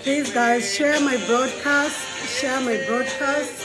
Please, guys, share my broadcast. Share my broadcast.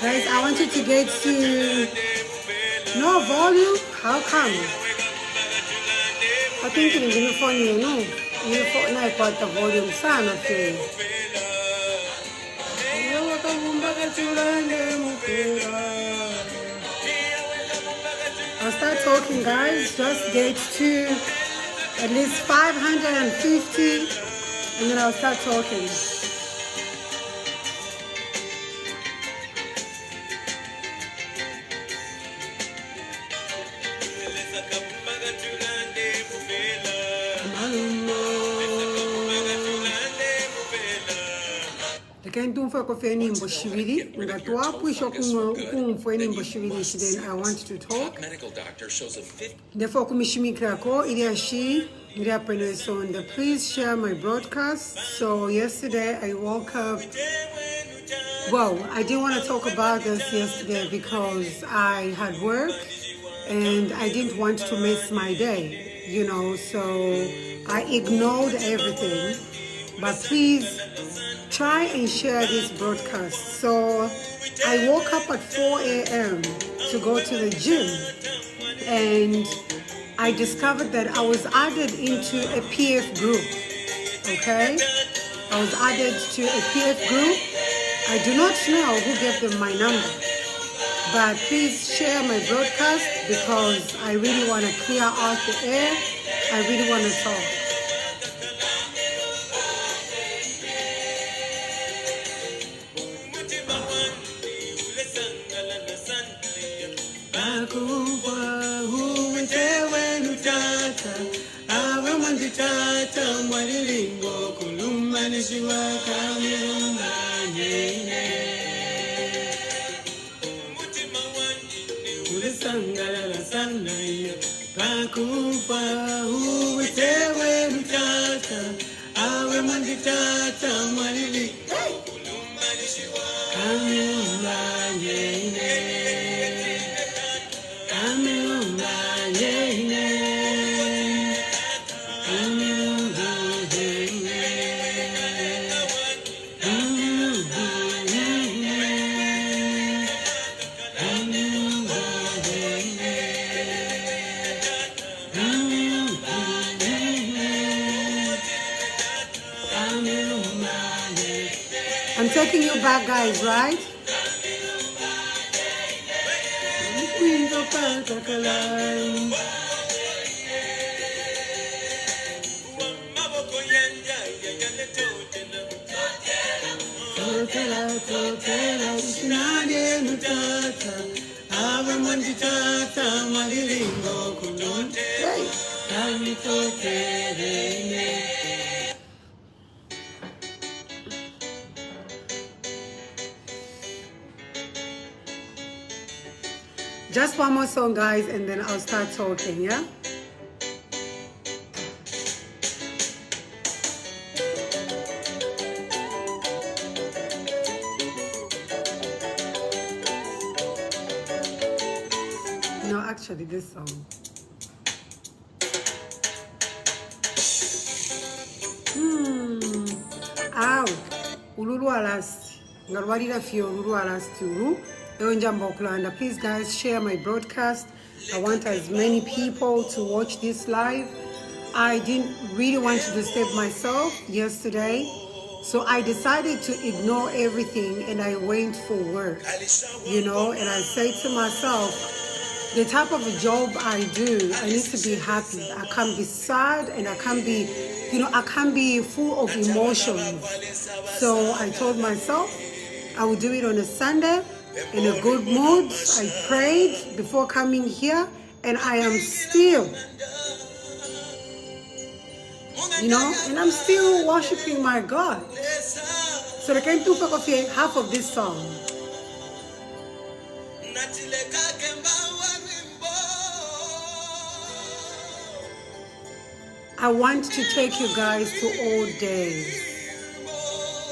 Guys, I want you to get to no volume. How come? I think in the phone, you know, you phone I got the volume son of thing. I'll start talking, guys. Just get to at least 550, and then I'll start talking. Then I want to talk. Therefore, please share my broadcast. So yesterday I woke up. Well, I didn't want to talk about this yesterday because I had work and I didn't want to miss my day, you know, so I ignored everything. But please try and share this broadcast. So I woke up at 4 a.m. to go to the gym, and I discovered that I was added into a PF group, okay? I was added to a PF group. I do not know who gave them my number, but please share my broadcast because I really want to clear out the air. I really want to talk. I'm taking you back, guys, right? Just one more song, guys, and then I'll start talking, yeah? No, actually, this song. Ow. Ululu alasti. Ngalwalira fio ululu alasti ulu. Please, guys, share my broadcast. I want as many people to watch this live. I didn't really want to disturb myself yesterday, so I decided to ignore everything and I went for work, you know, and I said to myself, the type of a job I do, I need to be happy. I can't be sad and I can't be, you know, I can't be full of emotions. So I told myself I would do it on a Sunday in a good mood. I prayed before coming here and I am still, you know, and I'm still worshiping my God. So I can do half of this song. I want to take you guys to old days.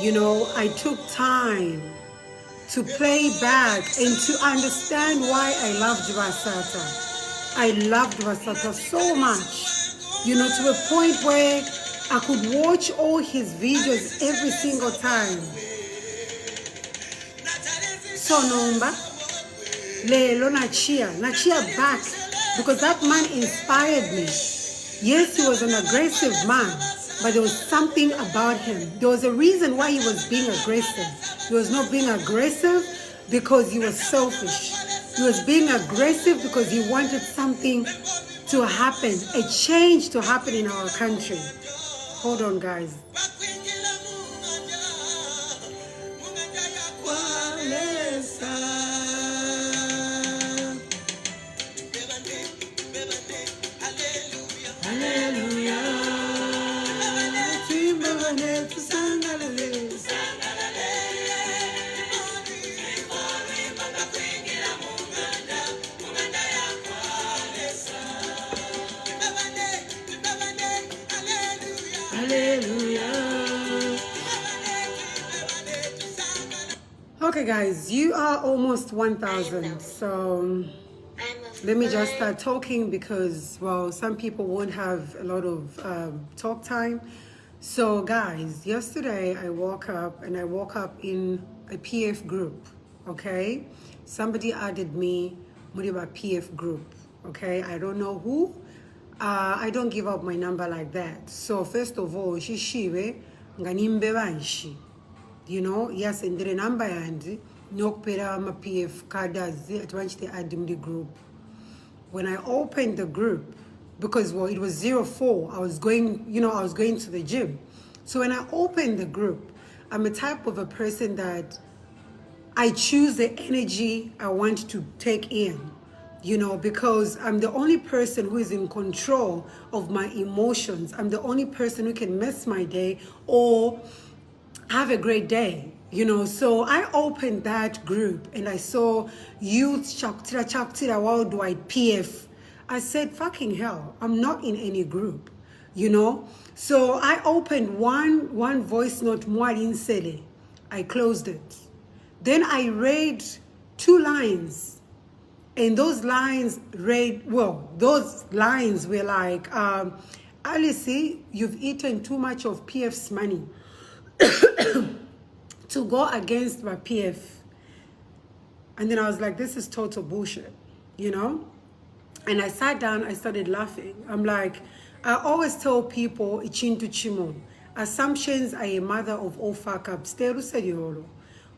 You know, I took time to play back and to understand why I loved Vasata. I loved Vasata so much, you know, to a point where I could watch all his videos every single time. So Nomba, Lelo Nachia back, because that man inspired me. Yes, he was an aggressive man, but there was something about him. There was a reason why he was being aggressive. He was not being aggressive because he was selfish. He was being aggressive because he wanted something to happen, a change to happen in our country. Hold on, guys. Okay, guys, you are almost 1,000, so let me just start talking because, well, some people won't have a lot of talk time. So, guys, yesterday I woke up in a PF group, okay? Somebody added me, Muriba PF group, okay? I don't know who. I don't give up my number like that. So, first of all, shishiwe nganimbe banshi. You know, yes, and the number and nokpera ma PF kadazi at once they add the group. When I opened the group, because well, it was 04, I was going to the gym. So when I opened the group, I'm a type of a person that I choose the energy I want to take in, you know, because I'm the only person who is in control of my emotions. I'm the only person who can mess my day or have a great day, you know. So I opened that group and I saw youth chaktira worldwide PF. I said, fucking hell, I'm not in any group, you know. So I opened one voice note, Mwarin Sele. I closed it. Then I read 2 lines. And those lines were like, Alice, you've eaten too much of PF's money to go against my PF. And then I was like, this is total bullshit, you know? And I sat down, I started laughing. I'm like, I always tell people, Ichintu Chimo, assumptions are a mother of all fuck-ups. Teru seriolo.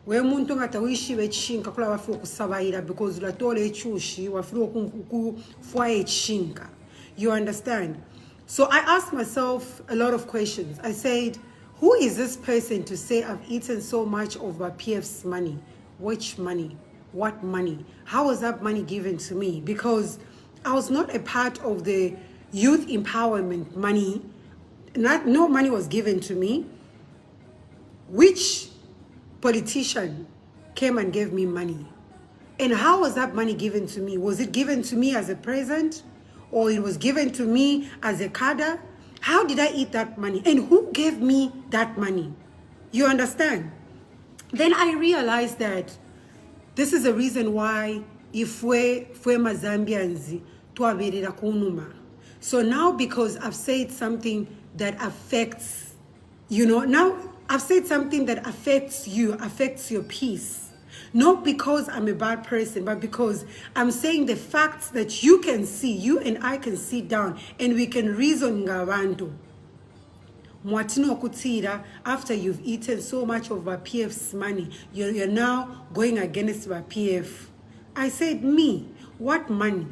We muntu ngata wishi wechinka kula wafu kusabaira because ulatole chushi wafu kufua chinka. You understand? So I asked myself a lot of questions. I said, who is this person to say I've eaten so much of my PF's money? Which money? What money? How was that money given to me? Because I was not a part of the youth empowerment money. No money was given to me. Which politician came and gave me money? And how was that money given to me? Was it given to me as a present? Or it was given to me as a kada? How did I eat that money? And who gave me that money? You understand? Then I realized that this is the reason why ifwe Zambians tuaberera kunuma. So now because I've said something that affects, now I've said something that affects you, affects your peace. Not because I'm a bad person, but because I'm saying the facts that you can see, you and I can sit down and we can reason ngabantu. Mwatino kutira, after you've eaten so much of PF's money, you're now going against PF. I said, me, what money?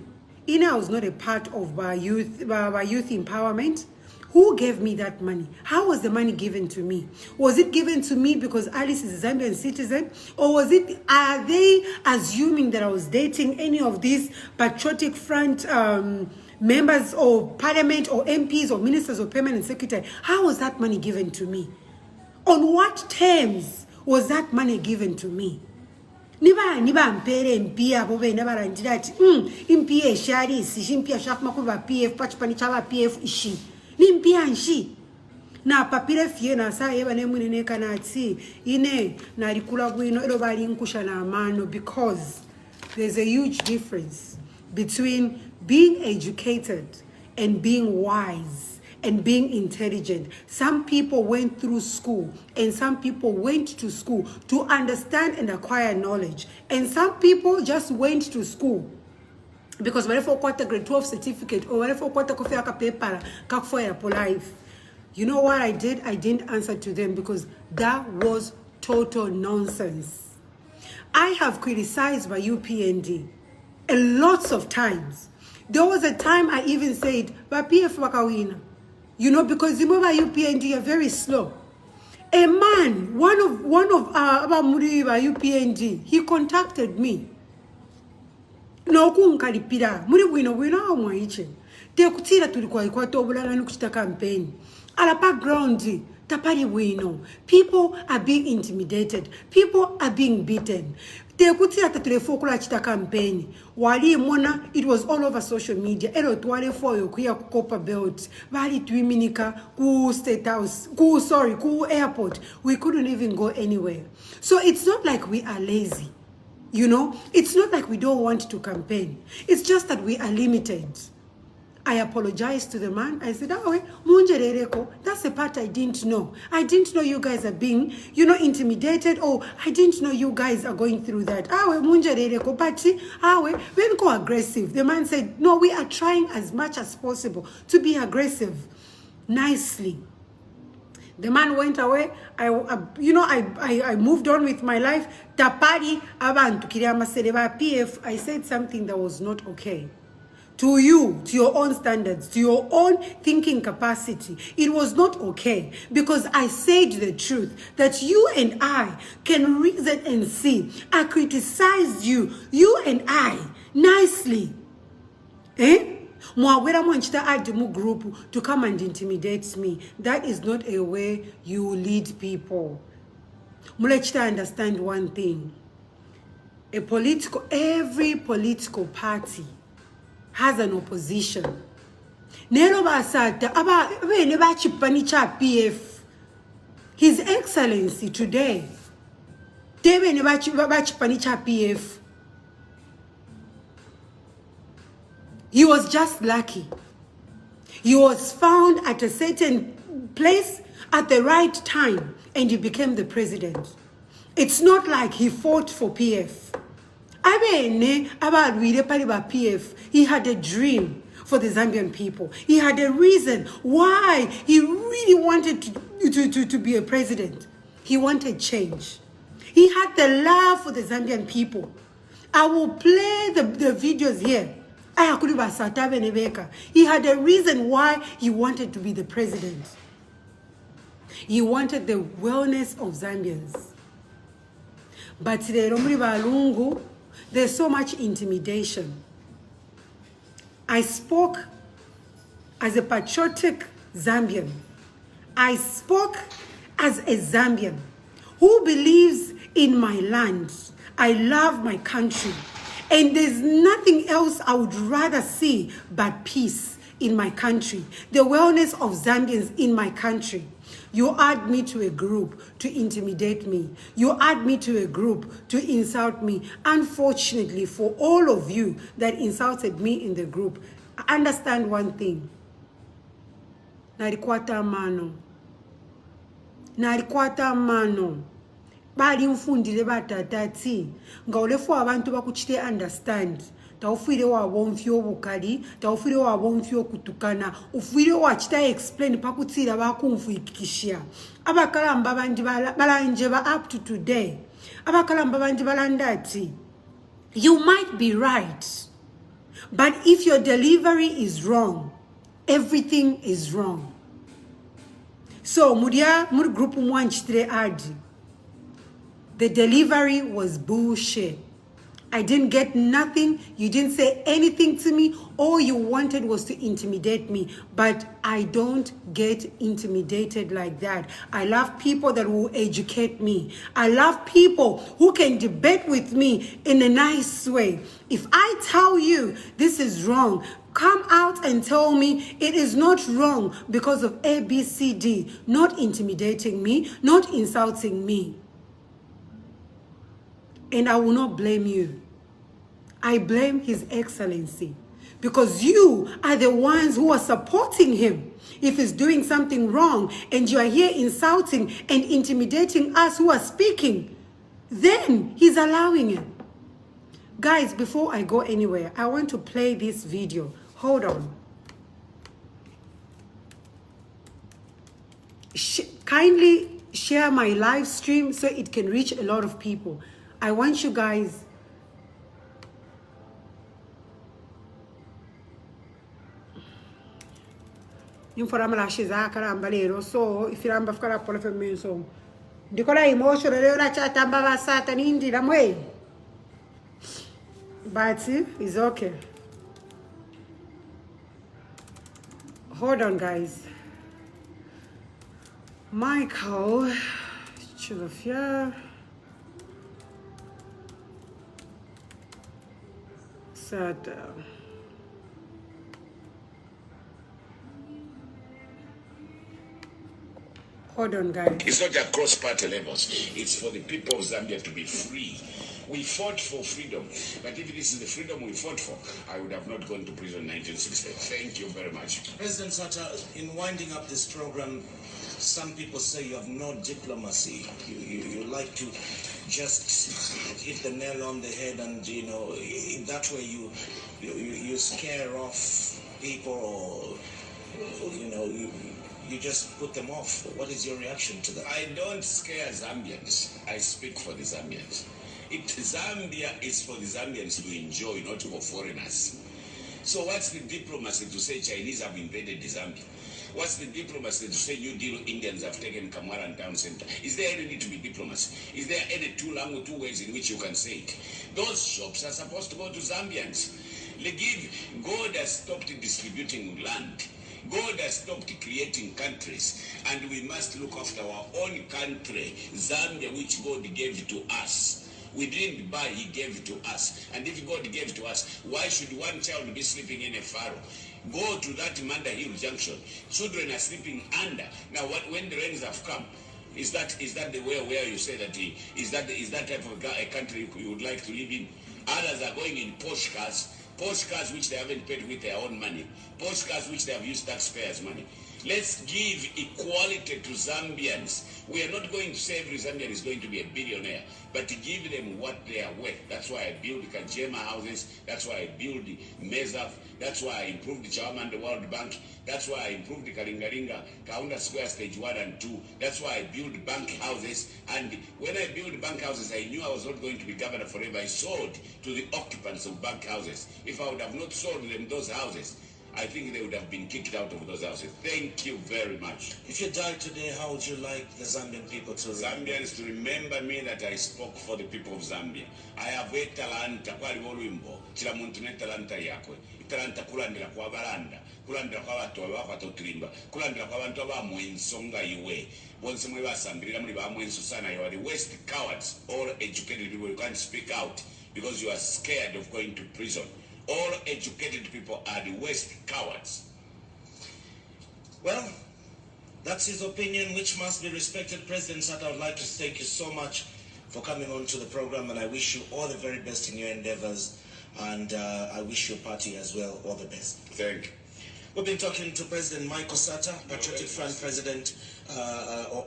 I was not a part of youth empowerment. Who gave me that money? How was the money given to me? Was it given to me because Alice is a Zambian citizen? Or are they assuming that I was dating any of these patriotic front members of parliament or MPs or ministers or permanent secretary? How was that money given to me? On what terms was that money given to me? Niba mpere mpia bobe nabara ndati impia shari si impia shakma kuba PF pachipani chaba PF ishi nimpia nshi na papire fie na sa eba ne munene kana ati ine na rikula bwino ero bali nkusha na amano, because there's a huge difference between being educated and being wise and being intelligent. Some people went through school and some people went to school to understand and acquire knowledge. And some people just went to school because whatever got a grade 12 certificate or whatever got a paper for life. You know what I did? I didn't answer to them because that was total nonsense. I have criticized my UPND a lots of times. There was a time I even said, PF wakawina. Because you know UPND are very slow. A man, one of Abamuri UPND, he contacted me. No kunkalipira, muri wino omwaiche. Te kutira tulikuwa ikwato obulala nukuchita campaign. Ala background tapari wino. People are being intimidated. People are being beaten. Te kutira tatulefo kula chita campaign. Wali mona, it was all over social media. Ero tuwale foyo kuya kukopa belt. Wali tuiminika ku state house, ku airport. We couldn't even go anywhere. So it's not like we are lazy. It's not like we don't want to campaign. It's just that we are limited. I apologized to the man. I said, that's the part I didn't know. I didn't know you guys are being, intimidated. Or I didn't know you guys are going through that. When go aggressive. The man said, no, we are trying as much as possible to be aggressive nicely. The man went away. I moved on with my life. Tapari abantu kiriyama sereba PF. I said something that was not okay. To you, to your own standards, to your own thinking capacity, it was not okay because I said the truth that you and I can reason and see. I criticized you and I, nicely. Mwawera mwanchita adimu group to come and intimidate me. That is not a way you lead people. Mulechita understand one thing. Every political party has an opposition. Nero basata aba bene bachipani cha PF. His Excellency today. Tebe ne bachipani cha PF. He was just lucky. He was found at a certain place at the right time and he became the president. It's not like he fought for PF. He had a dream for the Zambian people. He had a reason why he really wanted to be a president. He wanted change. He had the love for the Zambian people. I will play the videos here. He had a reason why he wanted to be the president. He wanted the wellness of Zambians. But there's so much intimidation. I spoke as a patriotic Zambian. I spoke as a Zambian who believes in my land. I love my country. And there's nothing else I would rather see but peace in my country, the wellness of Zambians in my country. You add me to a group to intimidate me. You add me to a group to insult me. Unfortunately, for all of you that insulted me in the group, understand one thing. Nalikwata mano. Nalikwata mano. Bali mfundile batatati. Ngaulefu abantu bakuchite understand. Taufire wa wonfyo bukali, taufire wa wonfyo kutukana, ufire wa chita explain pakutira bakumfuikishia. Abakalamba bandi balanje ba up to today. Abakalamba bandi balandati. You might be right, but if your delivery is wrong, everything is wrong. So mudia group mwanchitire adi. The delivery was bullshit. I didn't get nothing. You didn't say anything to me. All you wanted was to intimidate me. But I don't get intimidated like that. I love people that will educate me. I love people who can debate with me in a nice way. If I tell you this is wrong, come out and tell me it is not wrong because of A, B, C, D. Not intimidating me, not insulting me. And I will not blame you. I blame His Excellency. Because you are the ones who are supporting him. If he's doing something wrong and you are here insulting and intimidating us who are speaking, then he's allowing it. Guys, before I go anywhere, I want to play this video. Hold on. Kindly share my live stream so it can reach a lot of people. I want you guys inforama shiza karamba lero so ifiramba fukara pole femenso ndikola emotion lero la chatamba basata nindira mwe but it's okay. Hold on, guys. Michael Chilofia said hold on, guys. It's not across party levels. It's for the people of Zambia to be free. We fought for freedom. But if this is the freedom we fought for, I would have not gone to prison in 1960. Thank you very much. President Sata, in winding up this program, some people say you have no diplomacy. You like to just hit the nail on the head, and in that way you scare off people, or you just put them off. What is your reaction to that? I don't scare Zambians. I speak for the Zambians. Zambia is for the Zambians to enjoy, not for foreigners. So what's the diplomacy to say Chinese have invaded Zambia? What's the diplomacy to say New Deal Indians have taken Kamaran Town Center? Is there any need to be diplomacy? Is there any two ways in which you can say it? Those shops are supposed to go to Zambians. God has stopped distributing land. God has stopped creating countries, and we must look after our own country, Zambia, which God gave to us. We didn't buy, He gave it to us. And if God gave it to us, why should one child be sleeping in a furrow? Go to that Manda Hill Junction. Children are sleeping under. Now, when the rains have come, is that the way where you say that is that type of a country you would like to live in? Others are going in posh cars which they haven't paid with their own money, posh cars which they have used taxpayers' money. Let's give equality to Zambians. We are not going to say every Zambian is going to be a billionaire, but to give them what they are worth. That's why I build Kajema houses. That's why I build Mezaf. That's why I improved the Chairman the World Bank. That's why I improved the Kalingaringa, Kaunda Square Stage 1 and 2. That's why I built bank houses. And when I built bank houses, I knew I was not going to be governor forever. I sold to the occupants of bank houses. If I would have not sold them those houses, I think they would have been kicked out of those houses. Thank you very much. If you died today, how would you like the Zambian people to remember? Zambians to remember me that I spoke for the people of Zambia. I have a talanta, kwali volwimbo, chila muntu ne talanta yakwe. Talanta kulandira kwa balanda, kulandira kwa watu abakatotirimba, kulandira kwa bantu abamwensonga iwe. Bonse mwe basambirira muri bamwenso sana. You are the worst cowards, all educated people. You can't speak out. because you are scared of going to prison. All educated people are the worst cowards. Well, that's his opinion, which must be respected. President Sata, I would like to thank you so much for coming on to the program, and I wish you all the very best in your endeavors, and I wish your party as well all the best. Thank you. We've been talking to President Michael Sata, Patriotic Front President,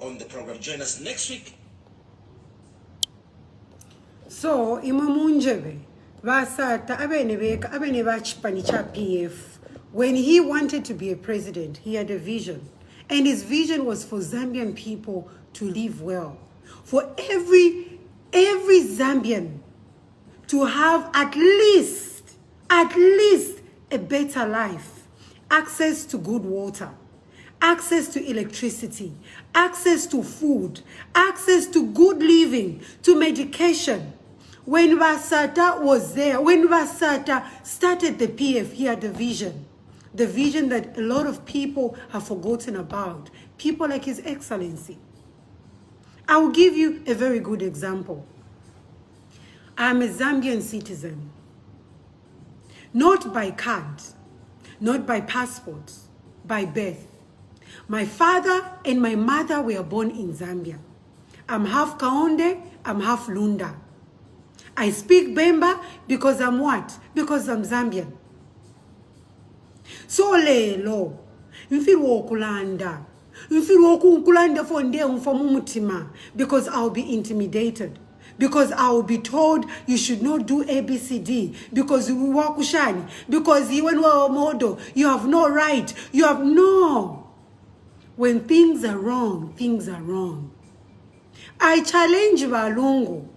on the program. Join us next week. So imamunjebe vasata abene vachipanicha PF. When he wanted to be a president, he had a vision, and his vision was for Zambian people to live well, for every Zambian to have at least a better life, access to good water, access to electricity, access to food, access to good living, to medication. When Vasata was there, when Vasata started the PF, he had a vision. The vision that a lot of people have forgotten about. People like His Excellency. I will give you a very good example. I'm a Zambian citizen. Not by card, not by passport, by birth. My father and my mother were born in Zambia. I'm half Kaonde, I'm half Lunda. I speak Bemba because I'm what? Because I'm Zambian. So lelo, mfiro okulanda. Mfiro okulanda for nde mfamumutima, because I'll be intimidated. Because I will be told you should not do ABCD, because you wakushani, because you are modo, you have no right, you have no. When things are wrong, things are wrong. I challenge Valungu,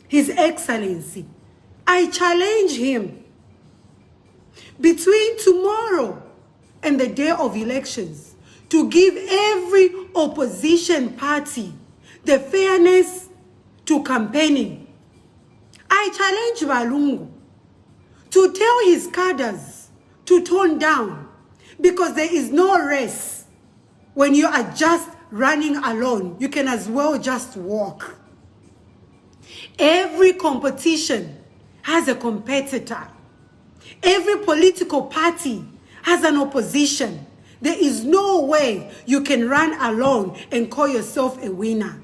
His Excellency. I challenge him. Between tomorrow and the day of elections, to give every opposition party the fairness to campaigning. I challenge Valungu to tell his cadres to tone down, because there is no race. When you are just running alone, you can as well just walk. Every competition has a competitor. Every political party has an opposition. There is no way you can run alone and call yourself a winner.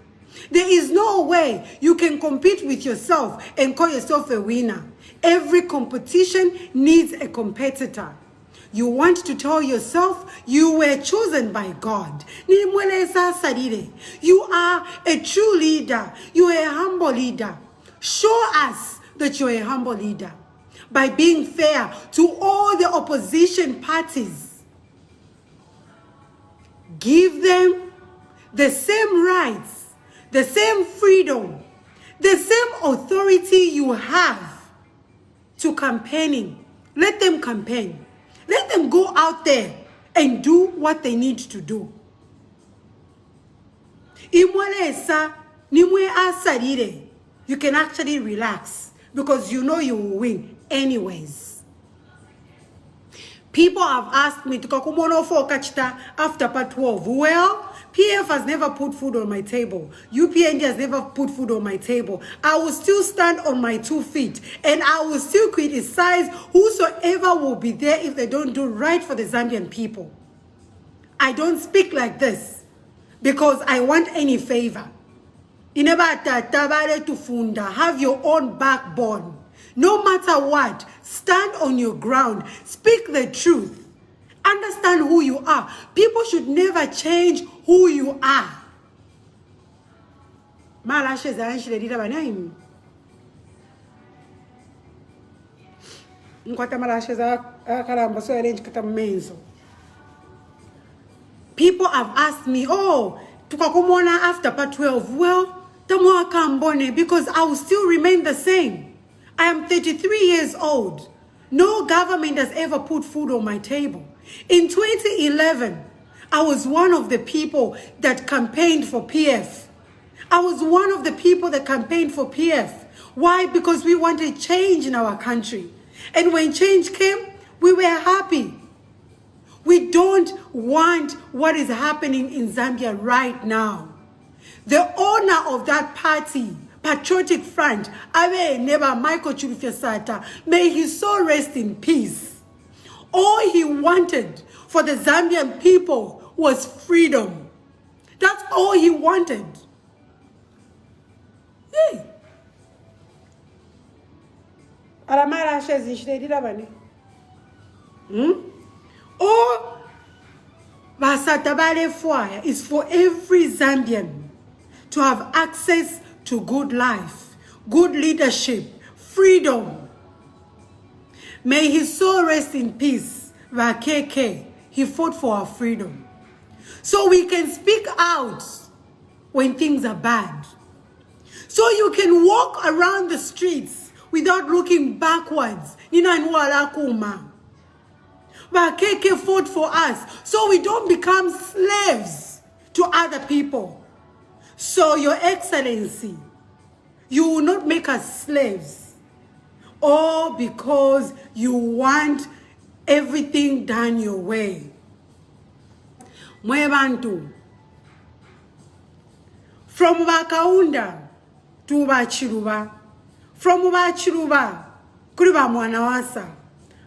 There is no way you can compete with yourself and call yourself a winner. Every competition needs a competitor. You want to tell yourself you were chosen by God. You are a true leader. You are a humble leader. Show us that you are a humble leader by being fair to all the opposition parties. Give them the same rights, the same freedom, the same authority you have to campaigning. Let them campaign. Let them go out there and do what they need to do. You can actually relax, because you know you will win anyways. People have asked me to after part 12. Well, PF has never put food on my table. UPND has never put food on my table. I will still stand on my 2 feet, and I will still criticize whosoever will be there if they don't do right for the Zambian people. I don't speak like this because I want any favor. Have your own backbone. No matter what, stand on your ground. Speak the truth. Understand who you are. People should never change who you are. People have asked me, oh, tukakumona after part 12. Well, because I will still remain the same. I am 33 years old. No government has ever put food on my table. In 2011, I was one of the people that campaigned for PF. I was one of the people that campaigned for PF. Why? Because we wanted change in our country. And when change came, we were happy. We don't want what is happening in Zambia right now. The owner of that party, Patriotic Front, Abe Neba Michael Chilufya-Sata, may his soul rest in peace. All he wanted for the Zambian people was freedom. That's all he wanted. Hey. Aramara Ashes in Shredida Or Basatabale Fire is for every Zambian to have access to good life, good leadership, freedom. May his soul rest in peace. Vakeke, he fought for our freedom. So we can speak out when things are bad. So you can walk around the streets without looking backwards. Nina Nwala Kuma. Vakeke fought for us so we don't become slaves to other people. So, Your Excellency, you will not make us slaves, all because you want everything done your way. Mwebantu, from Bakaunda to Bachiruba, from Bachiruba, Kuriba Mwanawasa,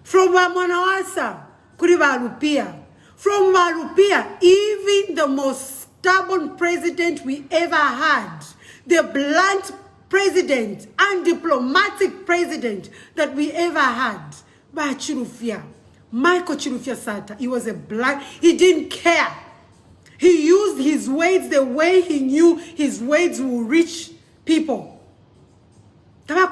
from Mwanawasa, Kuriba Lupia, from Lupia, even the most stubborn president we ever had, the blunt president and diplomatic president that we ever had, Bachirufia, Michael Chilufya-Sata, he was a blunt, he didn't care. He used his words the way he knew his words will reach people. No.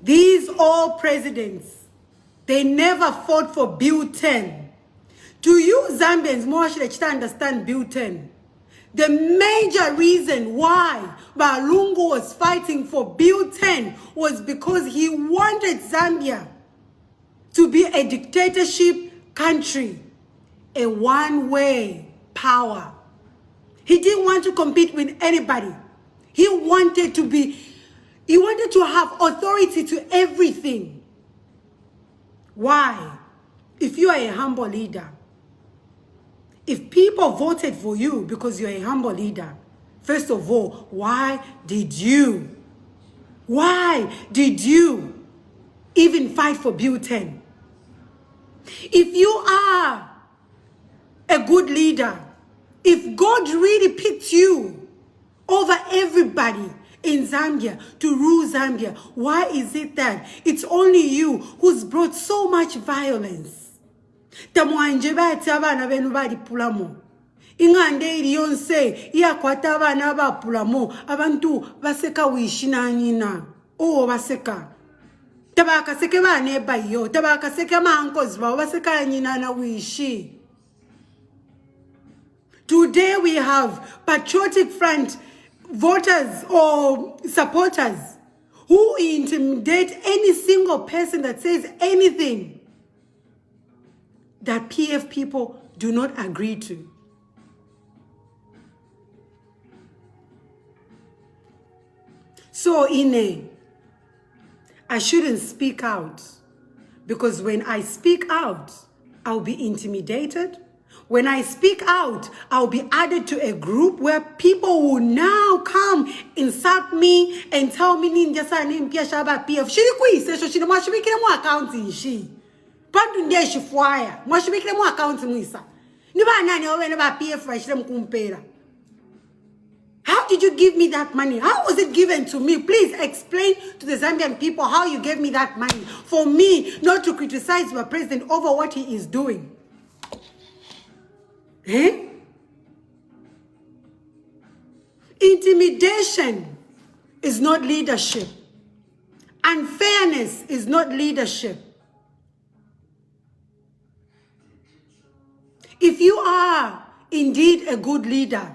These all presidents, they never fought for Bill 10. To you Zambians, more should understand Bill 10. The major reason why Balungu was fighting for Bill 10 was because he wanted Zambia to be a dictatorship country, a one-way power. He didn't want to compete with anybody. He wanted to have authority to everything. Why? If you are a humble leader, if people voted for you because you're a humble leader, first of all, why did you even fight for Bill 10? If you are a good leader, if God really picked you over everybody in Zambia to rule Zambia, why is it that it's only you who's brought so much violence? Tamwanje bati abana benu bali pulamo. Ingande iliyonse iyakwata abana abapulamo abantu baseka wishina nina. Oh baseka. Tabaka seke bane bayo, tabaka seke mankos ba baseka nina na wishi. Today we have Patriotic Front voters or supporters who intimidate any single person that says anything that PF people do not agree to. So, I shouldn't speak out, because when I speak out, I'll be intimidated. When I speak out, I'll be added to a group where people will now come insult me and tell me ninja sa nimpia shaba PF. Shiri kuise sho shiri mwashibikire mu account ishi. Pandu ndiye shifwaya. Mwashibikire mu account mwisa. Niba nani owene ba PF washire mkumpera. How did you give me that money? How was it given to me? Please explain to the Zambian people how you gave me that money. For me not to criticize my president over what he is doing. Eh? Intimidation is not leadership. Unfairness is not leadership. If you are indeed a good leader,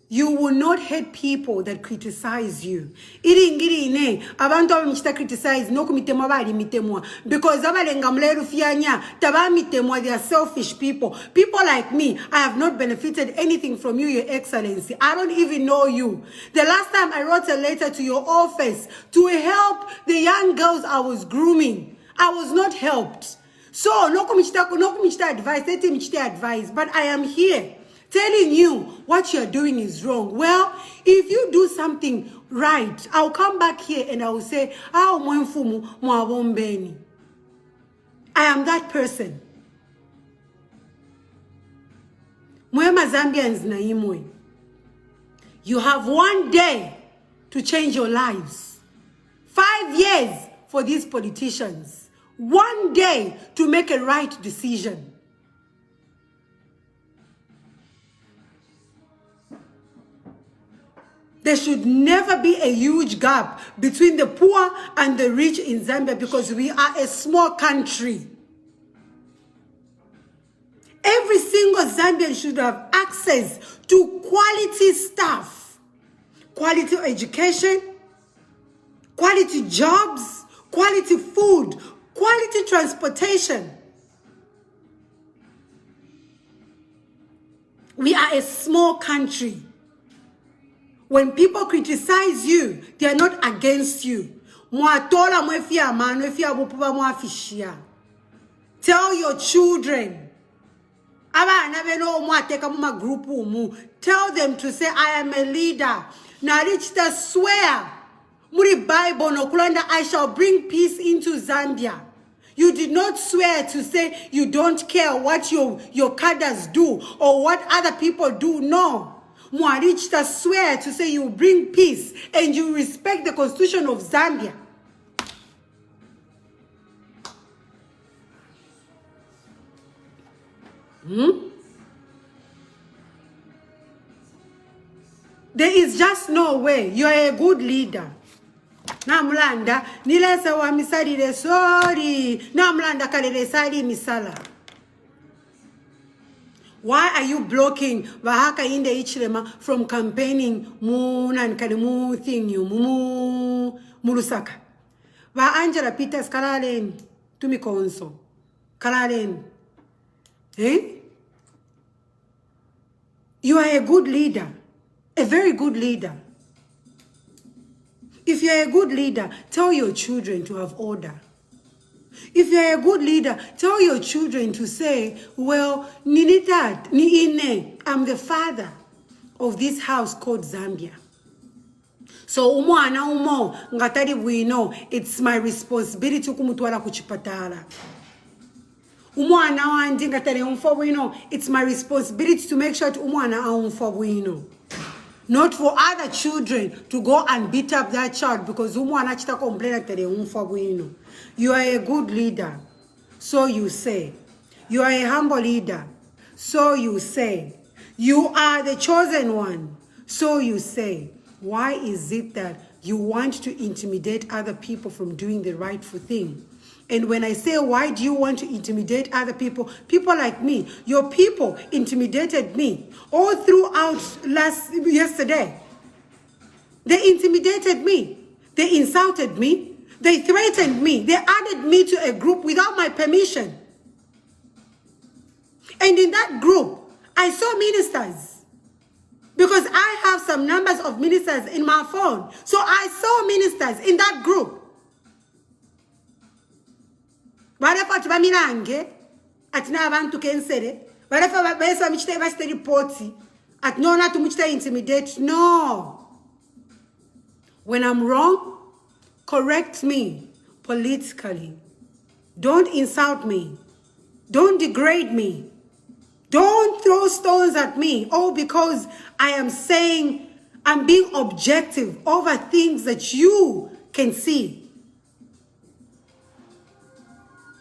you will not hate people that criticize you. Abantu abamchita criticize no kumitemwa bali mitemwa, because abalenga mleru fianya taba mitemwa, they are selfish people. People like me, I have not benefited anything from you, Your Excellency. I don't even know you. The last time I wrote a letter to your office to help the young girls I was grooming, I was not helped. So no kumichita advice, let him advice, but I am here telling you what you're doing is wrong. Well, if you do something right, I'll come back here and I will say, I am that person. You have 1 day to change your lives. 5 years for these politicians. 1 day to make a right decision. There should never be a huge gap between the poor and the rich in Zambia because we are a small country. Every single Zambian should have access to quality stuff, quality education, quality jobs, quality food, quality transportation. We are a small country. When people criticize you, they are not against you. Tell your children. Tell them to say, I am a leader. Now reach the swear. Muri Bible no kulanda, I shall bring peace into Zambia. You did not swear to say you don't care what your cadres do or what other people do. No. Mwarichta swear to say you bring peace and you respect the constitution of Zambia. There is just no way. You are a good leader. Namlanda nilesa wa misali de sorry. Namlanda kalele sali misala. Why are you blocking Vahaka Inde Ichilema from campaigning Moon and Kalimu thing you Murusaka? Va Angela Peters Kalalen to me konso. Kalalen. Eh? You are a good leader. A very good leader. If you are a good leader, tell your children to have order. If you are a good leader, tell your children to say, well, Ninitat, Niine, I'm the father of this house called Zambia. So ngatari we know it's my responsibility kumutwala kuchipatala. It's my responsibility to make sure to not for other children to go and beat up that child because you are a good leader, so you say. You are a humble leader, so you say. You are the chosen one, so you say. Why is it that you want to intimidate other people from doing the rightful thing? And when I say, why do you want to intimidate other people? People like me, your people intimidated me all throughout yesterday. They intimidated me. They insulted me. They threatened me. They added me to a group without my permission. And in that group, I saw ministers. Because I have some numbers of ministers in my phone. So I saw ministers in that group. Barafa tubaminange atina abantu kensere barafa besa michite basite reporti at no na tumuchite intimidate. No. When I'm wrong, correct me politically. Don't insult me. Don't degrade me. Don't throw stones at me. Oh, because I am saying I'm being objective over things that you can see.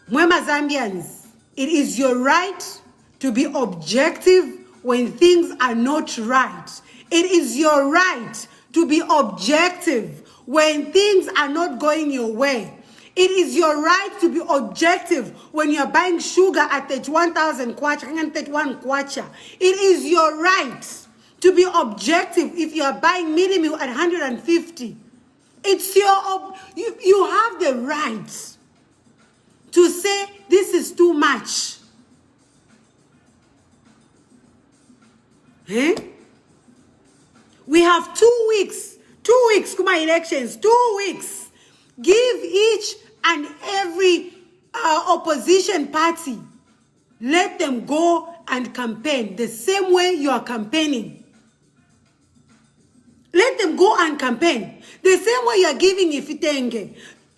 Mwema Zambians, it is your right to be objective when things are not right. It is your right to be objective when things are not going your way. It is your right to be objective when you're buying sugar at 31,000 kwacha and 31 kwacha. It is your right to be objective if you are buying mini meal at 150. It's you have the right to say this is too much. Eh? We have 2 weeks. 2 weeks, kuma elections. 2 weeks. Give each and every opposition party. Let them go and campaign the same way you are campaigning. Let them go and campaign the same way you are giving ifitenge.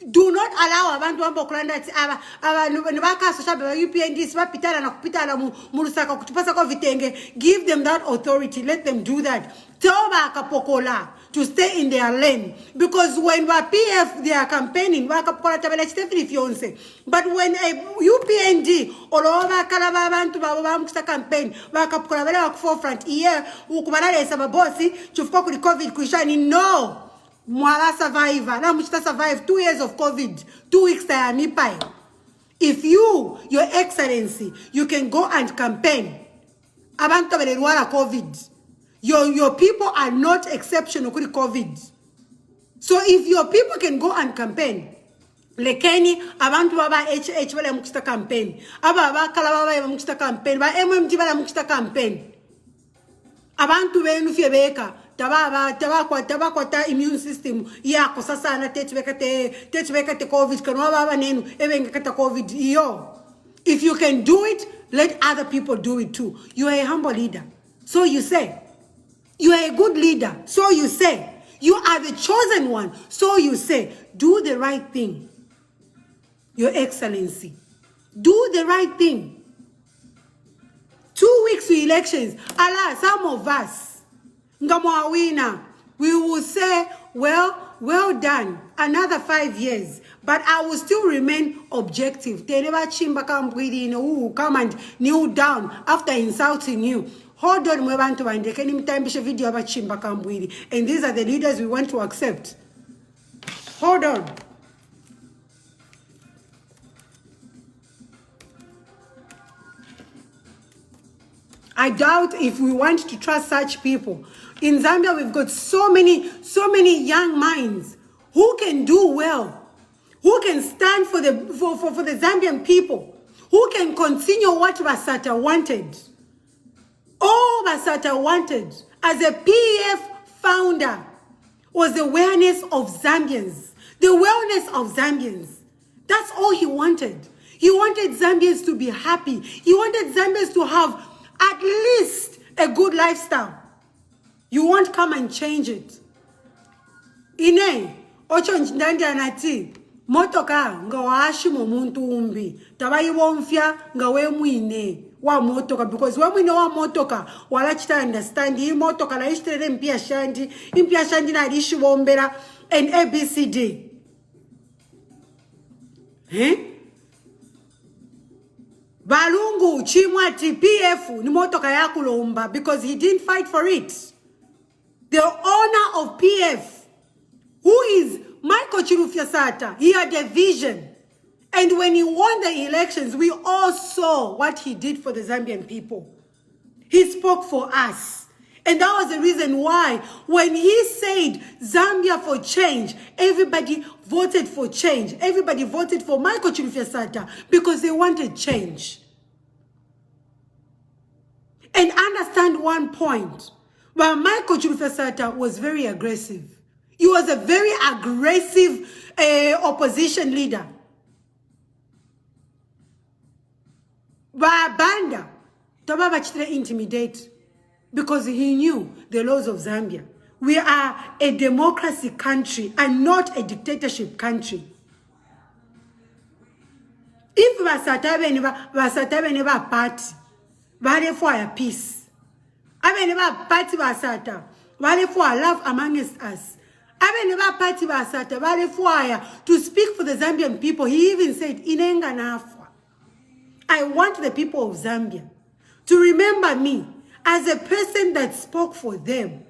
Do not allow abantu ambokulanda ati abantu bakasosha ba UPND sibapitala na kupitala mu Lusaka kutupasa ko vitenge. Give them that authority. Let them do that. Tell bakapokola to stay in their lane, because when PF they are campaigning bakapokola tabela chitefili fionse, but when a UPND or bakala abantu bamukisa campaign bakapokola bale ku forefront here ukubala saba bossi chufuka ku COVID kuishani. No, Mwala survivor. Now Muchita survived 2 years of COVID. 2 weeks there nipai. If you, Your Excellency, you can go and campaign. Abantu belelwala COVID. Your people are not exceptional to COVID. So if your people can go and campaign, lekeni abantu baba HH bale mukista campaign. Aba kala baba mukista campaign. Ba MMG bale mukista campaign. Abantu benu fiebeka. Tabakwa immune system yako sasa na tetwekate COVID kanwa baba nenu ebengekata COVID iyo. If you can do it, let other people do it too. You are a humble leader, so you say. You are a good leader, so you say. You are the chosen one, so you say. Do the right thing, Your Excellency. Do the right thing. 2 weeks to elections. Allah, some of us we will say, well done, another 5 years, but I will still remain objective. They never who come and kneel down after insulting you. Hold on, video about and these are the leaders we want to accept. Hold on. I doubt if we want to trust such people. In Zambia, we've got so many young minds who can do well, who can stand for the Zambian people, who can continue what Basata wanted. All Basata wanted as a PF founder was the awareness of Zambians, the wellness of Zambians. That's all he wanted. He wanted Zambians to be happy. He wanted Zambians to have at least a good lifestyle. You won't come and change it. Ine, ocho ndandi anati, motoka nga waashi mo muntu umbi. Tabayi wonfya nga we mwine wa motoka, because we mwine wa motoka wala chita understand hii motoka na ishtere mpia shandi na ishi wombera and ABCD. Balungu chimwati PF ni motoka ya kulomba because he didn't fight for it. The owner of PF, who is Michael Chirufya-Sata, he had a vision. And when he won the elections, we all saw what he did for the Zambian people. He spoke for us. And that was the reason why, when he said Zambia for change, everybody voted for change. Everybody voted for Michael Chirufya-Sata because they wanted change. And understand one point. But Michael Chirufya-Sata was very aggressive. He was a very aggressive opposition leader. Banda, Tababa Chitra intimidate because he knew the laws of Zambia. We are a democracy country and not a dictatorship country. If Basata never party, vale for a peace. Abe never party Basata, vale for love amongst us. Abe never party Basata, vale for to speak for the Zambian people. He even said, Inenga nafwa. I want the people of Zambia to remember me as a person that spoke for them.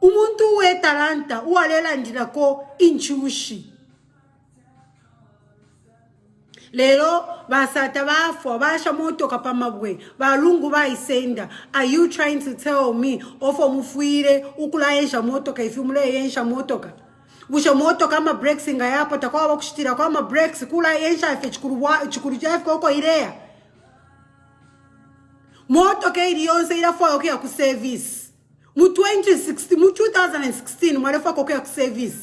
Umuntu we talanta uwalela ndilako inchushi. Lero Basata bafwa basha motoka pamabwe balungu baisenda. Are you trying to tell me ofo mufuire ukula yensha motoka ifumule yensha motoka? Busha motoka ama brakes inga yapo takwa bakushitira kwa ama brakes kula yensha ife chikuru jafu koko irea. Motoka iliyonse ilafwa okia ku service. Mu 2016 mwalefa kokia ku service.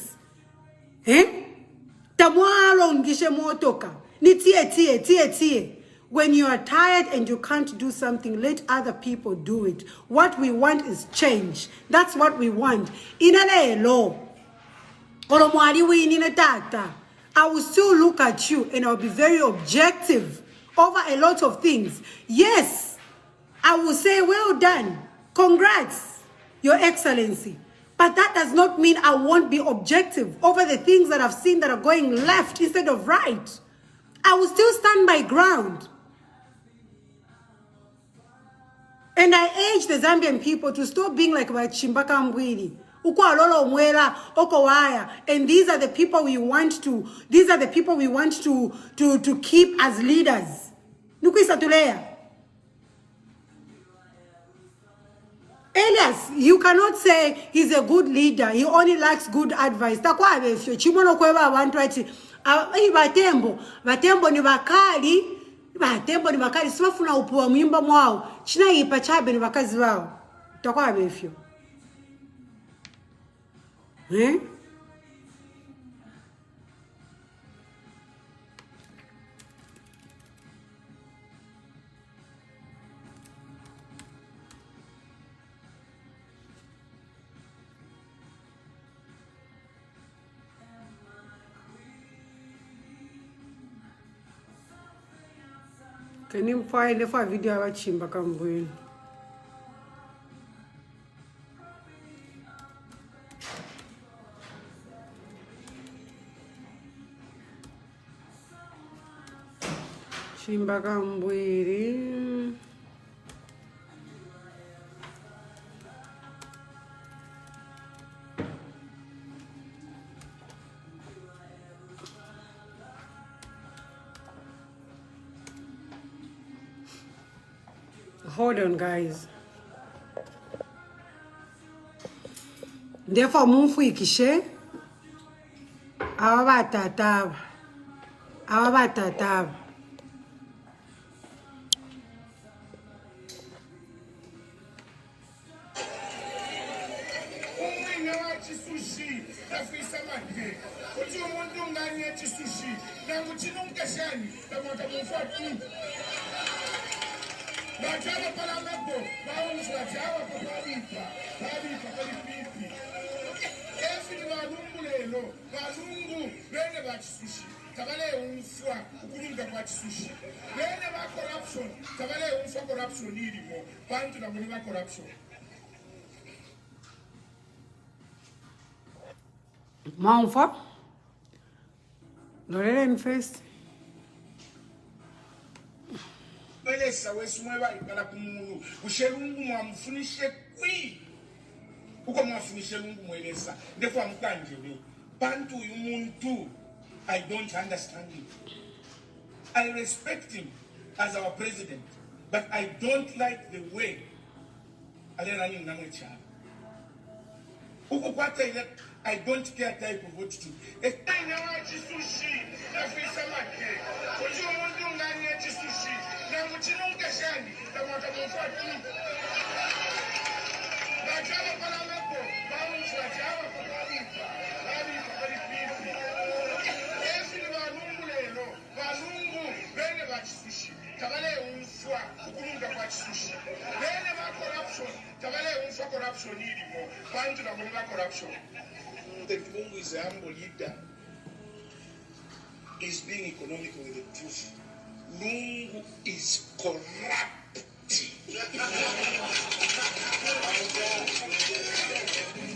Tamwalo ngishe motoka. Ni tie. When you are tired and you can't do something, let other people do it. What we want is change. That's what we want. I will still look at you and I'll be very objective over a lot of things. Yes, I will say, well done. Congrats, Your Excellency. But that does not mean I won't be objective over the things that I've seen that are going left instead of right. I will still stand my ground. And I urge the Zambian people to stop being like Chimbaka Mbwini. And these are the people we want to, to keep as leaders. Elias, you cannot say he's a good leader. He only likes good advice. Batembo ni bakali sibafuna upuwa muyimba mwao china yipa chabe ni bakazi wao takwa befyo Can you find a video about Chimbaka Mbwini? Chimbaka Mbwini. Hold on, guys. Therefore, mumfu ikishe. Awabatataba. Maunfa? Lorena first. Beleza, wewe mwewa ikala kumunu. Ushelungu mwamufunishe kwi. Uko mwafunishe lungu mweleza. Ndefo amkanje we. Bantu yumuntu. I don't understand him. I respect him as our president, but I don't like the way alena ni namwecha. Uko kwata ile I don't care type of what to do. Etaina wa chisushi na fisa make. Ojo mundu ngani ya chisushi na muchinunga shani tamata mufatu. Na jama pala mepo, baunzi wa jama kwa bifa. Babi kwa bifi. Esi ni walungu lelo, walungu bene wa chisushi. Tabale unfwa kukununga kwa chisushi. Bene wa corruption, tabale unfwa corruption ilimo. Bantu na munga corruption. The Mungu is a humble leader. Is being economical with the truth. Mungu is corrupt.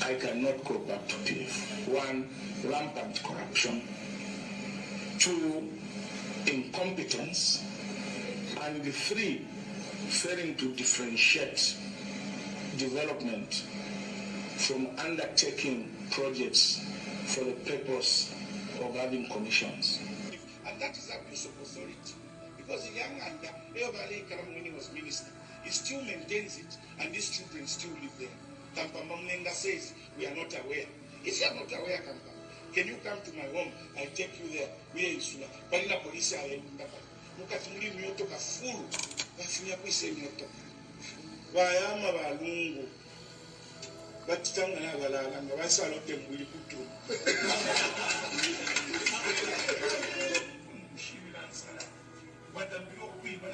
I cannot cope up to this. One, rampant corruption. Two, incompetence. And three, failing to differentiate development from undertaking projects for the purpose of having commissions. And that is abuse of authority. Because the young Anda, when he was minister, he still maintains it, and these children still live there. Kampamba Mnenga says, we are not aware. If you are not aware, Kampamba, can you come to my home? I take you there. We are in Sula. Palina police are in Ndapa. Mukatumuli myoto ka full. Wafunya kuise myoto. Wayama walungu. Batitanga na balala nga basalote mwili kutu. Mushimira nsala. Wadambiro kuiba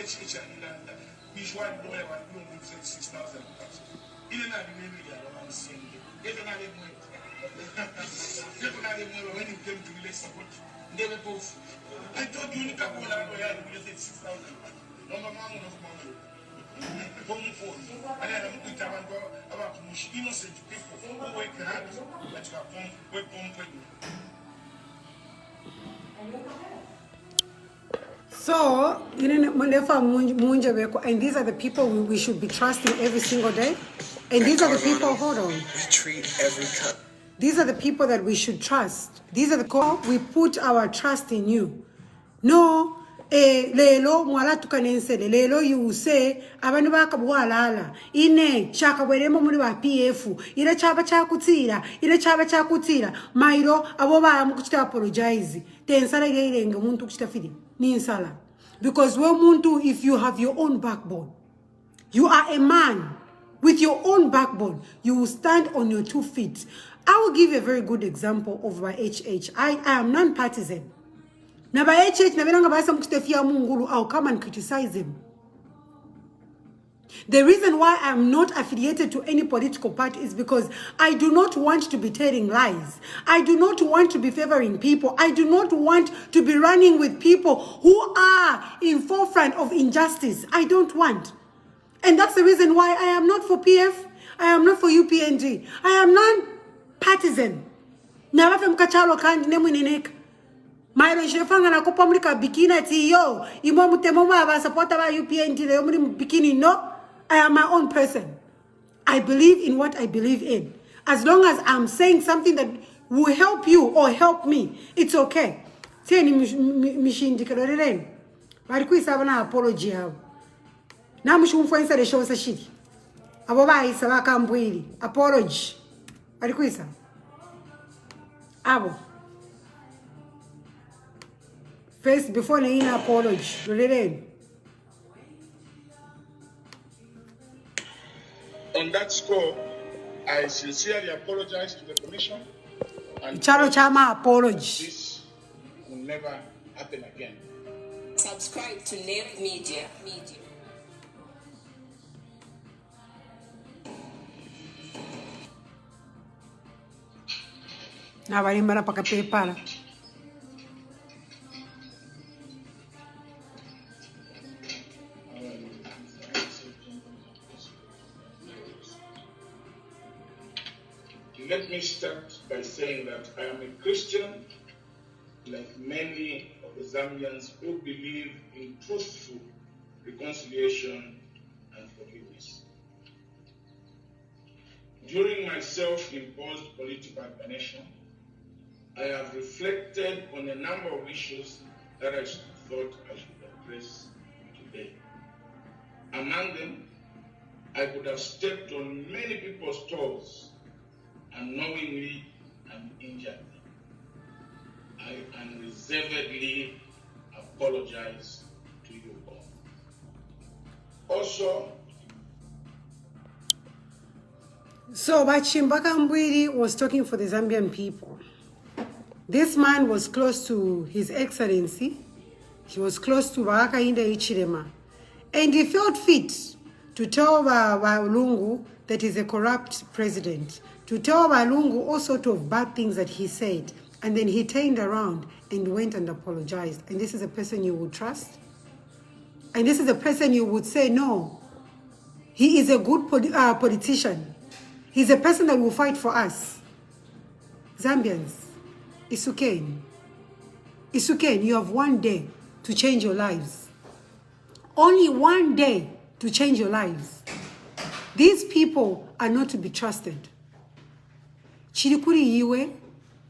When you came to relate support, they were both. I told you, you can't go down there and you said 6,000. No, my mom was mom. And then I'm going to about innocent people who work hard, but you are work So, and these are the people we should be trusting every single day. And these are the people, hold on. We treat every These are the people that we should trust. These are the people we put our trust in you. No, lelo mwala tukanensele lelo you say abantu bakabwalala ine chaka bweremo muri ba PF ile chaba chakutira mairo abo ba mukuchita apologize tensala irenge umuntu kuchita fidi ni insala because we muntu if you have your own backbone you are a man with your own backbone you will stand on your 2 feet. I will give a very good example of my HH. I am non-partisan. Now by HH, I'll come and criticize him. The reason why I'm not affiliated to any political party is because I do not want to be telling lies. I do not want to be favoring people. I do not want to be running with people who are in forefront of injustice. I don't want. And that's the reason why I am not for PF. I am not for UPNG. I am non-partisan. Nabafem mkachalo kandi nemunineka. Mairo shefanga na kopa mulika bikini tiyo. Imo mutemoma abasapota ba UPNG le muri bikini. No, I am my own person. I believe in what I believe in. As long as I'm saying something that will help you or help me, it's okay. Tieni mishindi kaloreleni. Barikuisa bana apology hao. Na mshumfwensa de show sa shit. Abo ba isa bakambwili. Apology. Barikuisa. Abo. First, before the apology, on that score, I sincerely apologize to the Commission. And Chama apology. This will never happen again. Subscribe to Nave Media. Na balimbala paka PayPal. Let me start by saying that I am a Christian, like many of the Zambians who believe in truthful reconciliation and forgiveness. During my self-imposed political hibernation, I have reflected on a number of issues that I thought I should address today. Among them, I could have stepped on many people's toes unknowingly and injured them. I unreservedly apologize to you all. Also, so Bachimbaka Mbwiri was talking for the Zambian people. This man was close to His Excellency. He was close to Barakainda Ichirema. And he felt fit to tell Walungu that he's a corrupt president. To tell Walungu all sorts of bad things that he said. And then he turned around and went and apologized. And this is a person you would trust? And this is a person you would say, no, he is a good politician. He's a person that will fight for us. Zambians, it's okay. It's okay. You have one day to change your lives. Only one day to change your lives. These people are not to be trusted. Chirikuri iwe,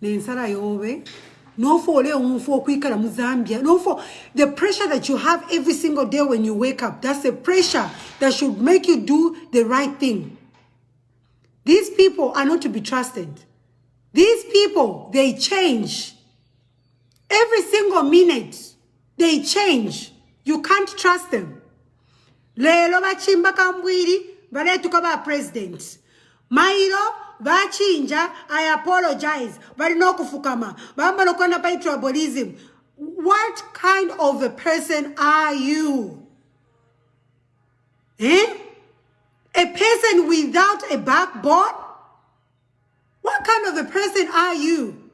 nensara yowe, no for kwikara Muzambia, no for the pressure that you have every single day when you wake up. That's the pressure that should make you do the right thing. These people are not to be trusted. These people, they change. Every single minute, they change. You can't trust them. Lelo bachimba kambwiri, bale tukaba president. Mairo, bachinja, I apologize. Bali no kufukama. Bamba no kwenda by tribalism. What kind of a person are you? Eh? A person without a backbone? What kind of a person are you?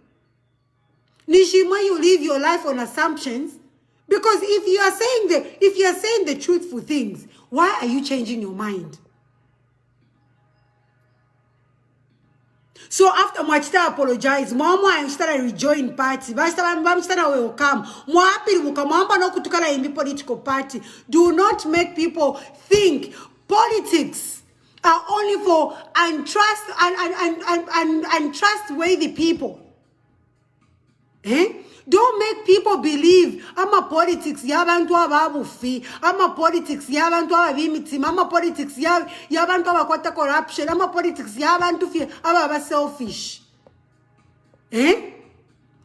Nishima, you live your life on assumptions. Because if you are saying the truthful things, why are you changing your mind? So after Mwachita apologize, Mama and started rejoin party. Bam started welcome. Mwapili mukamamba no kutukana in political party. Do not make people think politics are only for untrustworthy people. Eh? Don't make people believe ama politics yabantu ababufi, ama politics yabantu ababimitima, ama politics yabantu abakwata corruption, ama politics yabantu ababa selfish. Eh?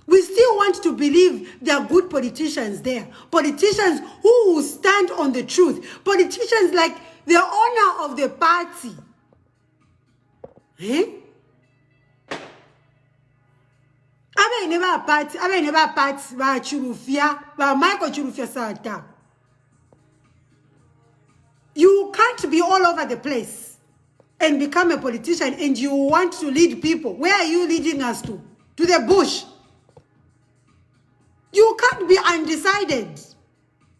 We still want to believe there are good politicians there. Politicians who will stand on the truth. Politicians like the owner of the party. Eh? Abe never party, ba churufia, ba Michael churufia sata. You can't be all over the place and become a politician and you want to lead people. Where are you leading us to? To the bush. You can't be undecided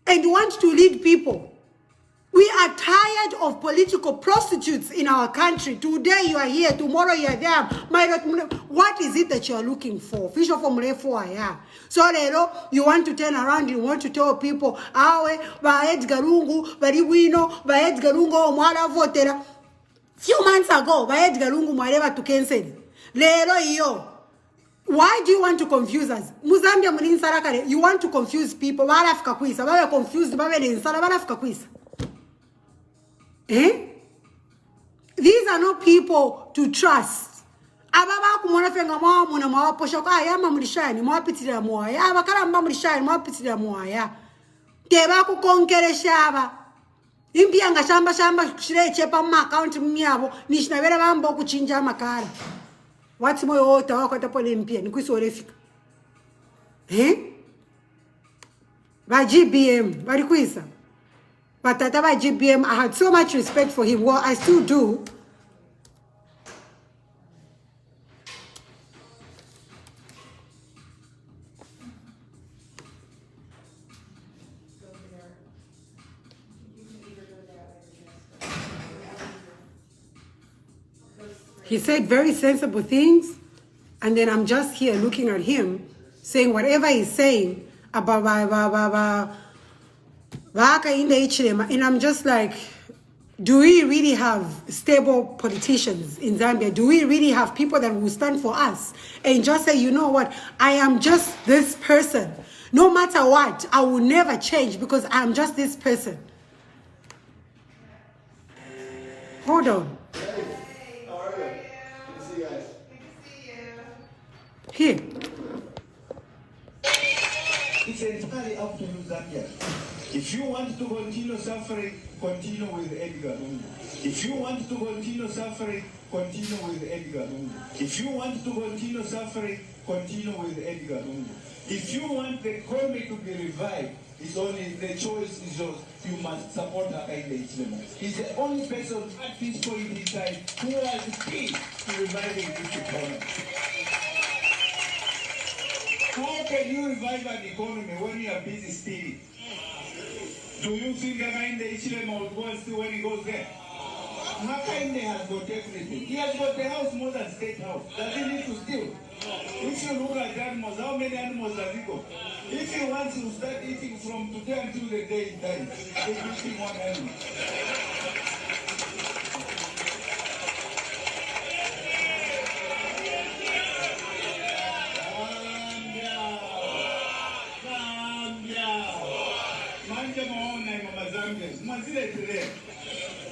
and want to lead people. We are tired of political prostitutes in our country. Today you are here, tomorrow you are there. What is it that you are looking for? Fish of yeah. So you want to turn around, you want to tell people, few months ago, why do you want to confuse us? You want to confuse people. Confused. Eh? These are not people to trust. Ababa kumona fenga mwa na mawaposha kwa ya mamulishani mwapitira moya abakara mamulishani mwapitira moya teba ku konkeresha aba impianga shamba kushire pa mu account myabo nishinabera bambo kuchinja amakara wati moyo wota wako tapole mpia nikusorefika ba GBM bari kwisa. But Tataba GBM, I had so much respect for him. Well, I still do. He said very sensible things. And then I'm just here looking at him, saying whatever he's saying about and I'm just like, do we really have stable politicians in Zambia? Do we really have people that will stand for us and just say, you know what, I am just this person. No matter what, I will never change because I'm just this person. Hold on. Hey, how are you? Good to see you guys. Good to see you. Here. It's entirely up to you, Zambia. If you want to continue suffering, continue with Edgar. If you want to continue suffering, continue with Edgar. If you want to continue suffering, continue with Edgar. If you want the economy to be revived, it's only the choice is yours. You must support Hakainde Hichilema. He's the only person at this point in time who has the key to reviving this economy. How can you revive an economy when you are busy stealing? Do you think Hakainde Hichilema will go and steal when he goes there? Hakainde has got everything. He has got the house more than State House. Does he need to steal? If you look at animals, how many animals does he got? If he wants to start eating from today until the day he dies, he's eating one animal.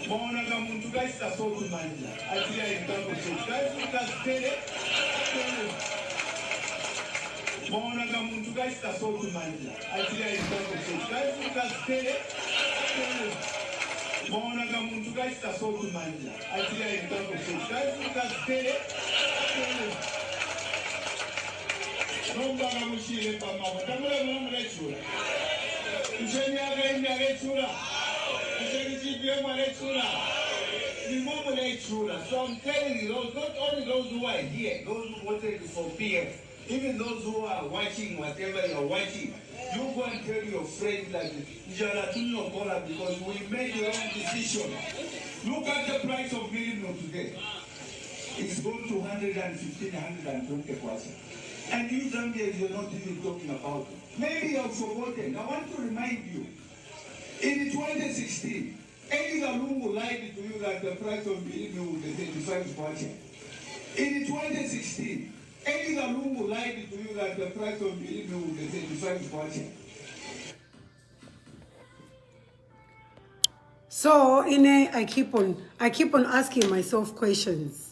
Mona kamuntu kaisa soku manja atia intango chikazi kastere Mona kamuntu kaisa soku manja atia intango chikazi kastere Mona kamuntu kaisa soku manja atia intango chikazi kastere Nomba kamushile pamamo tamule mumrechura Mshenya kainda rechura So I'm telling you, those, not only those who are here, those who voted for PF, even those who are watching whatever you're watching, you go and tell your friends that because we made the wrong decision. Look at the price of minimum today. It's gone to 115, 120%. And you Zambians, you're not even talking about it. Maybe you've forgotten. I want to remind you, in 2016, Eddie Lungu lied to you that the price of minimum will be 35%. In 2016, Eddie Lungu lied to you that the price of minimum will be 35%. So I keep on asking myself questions.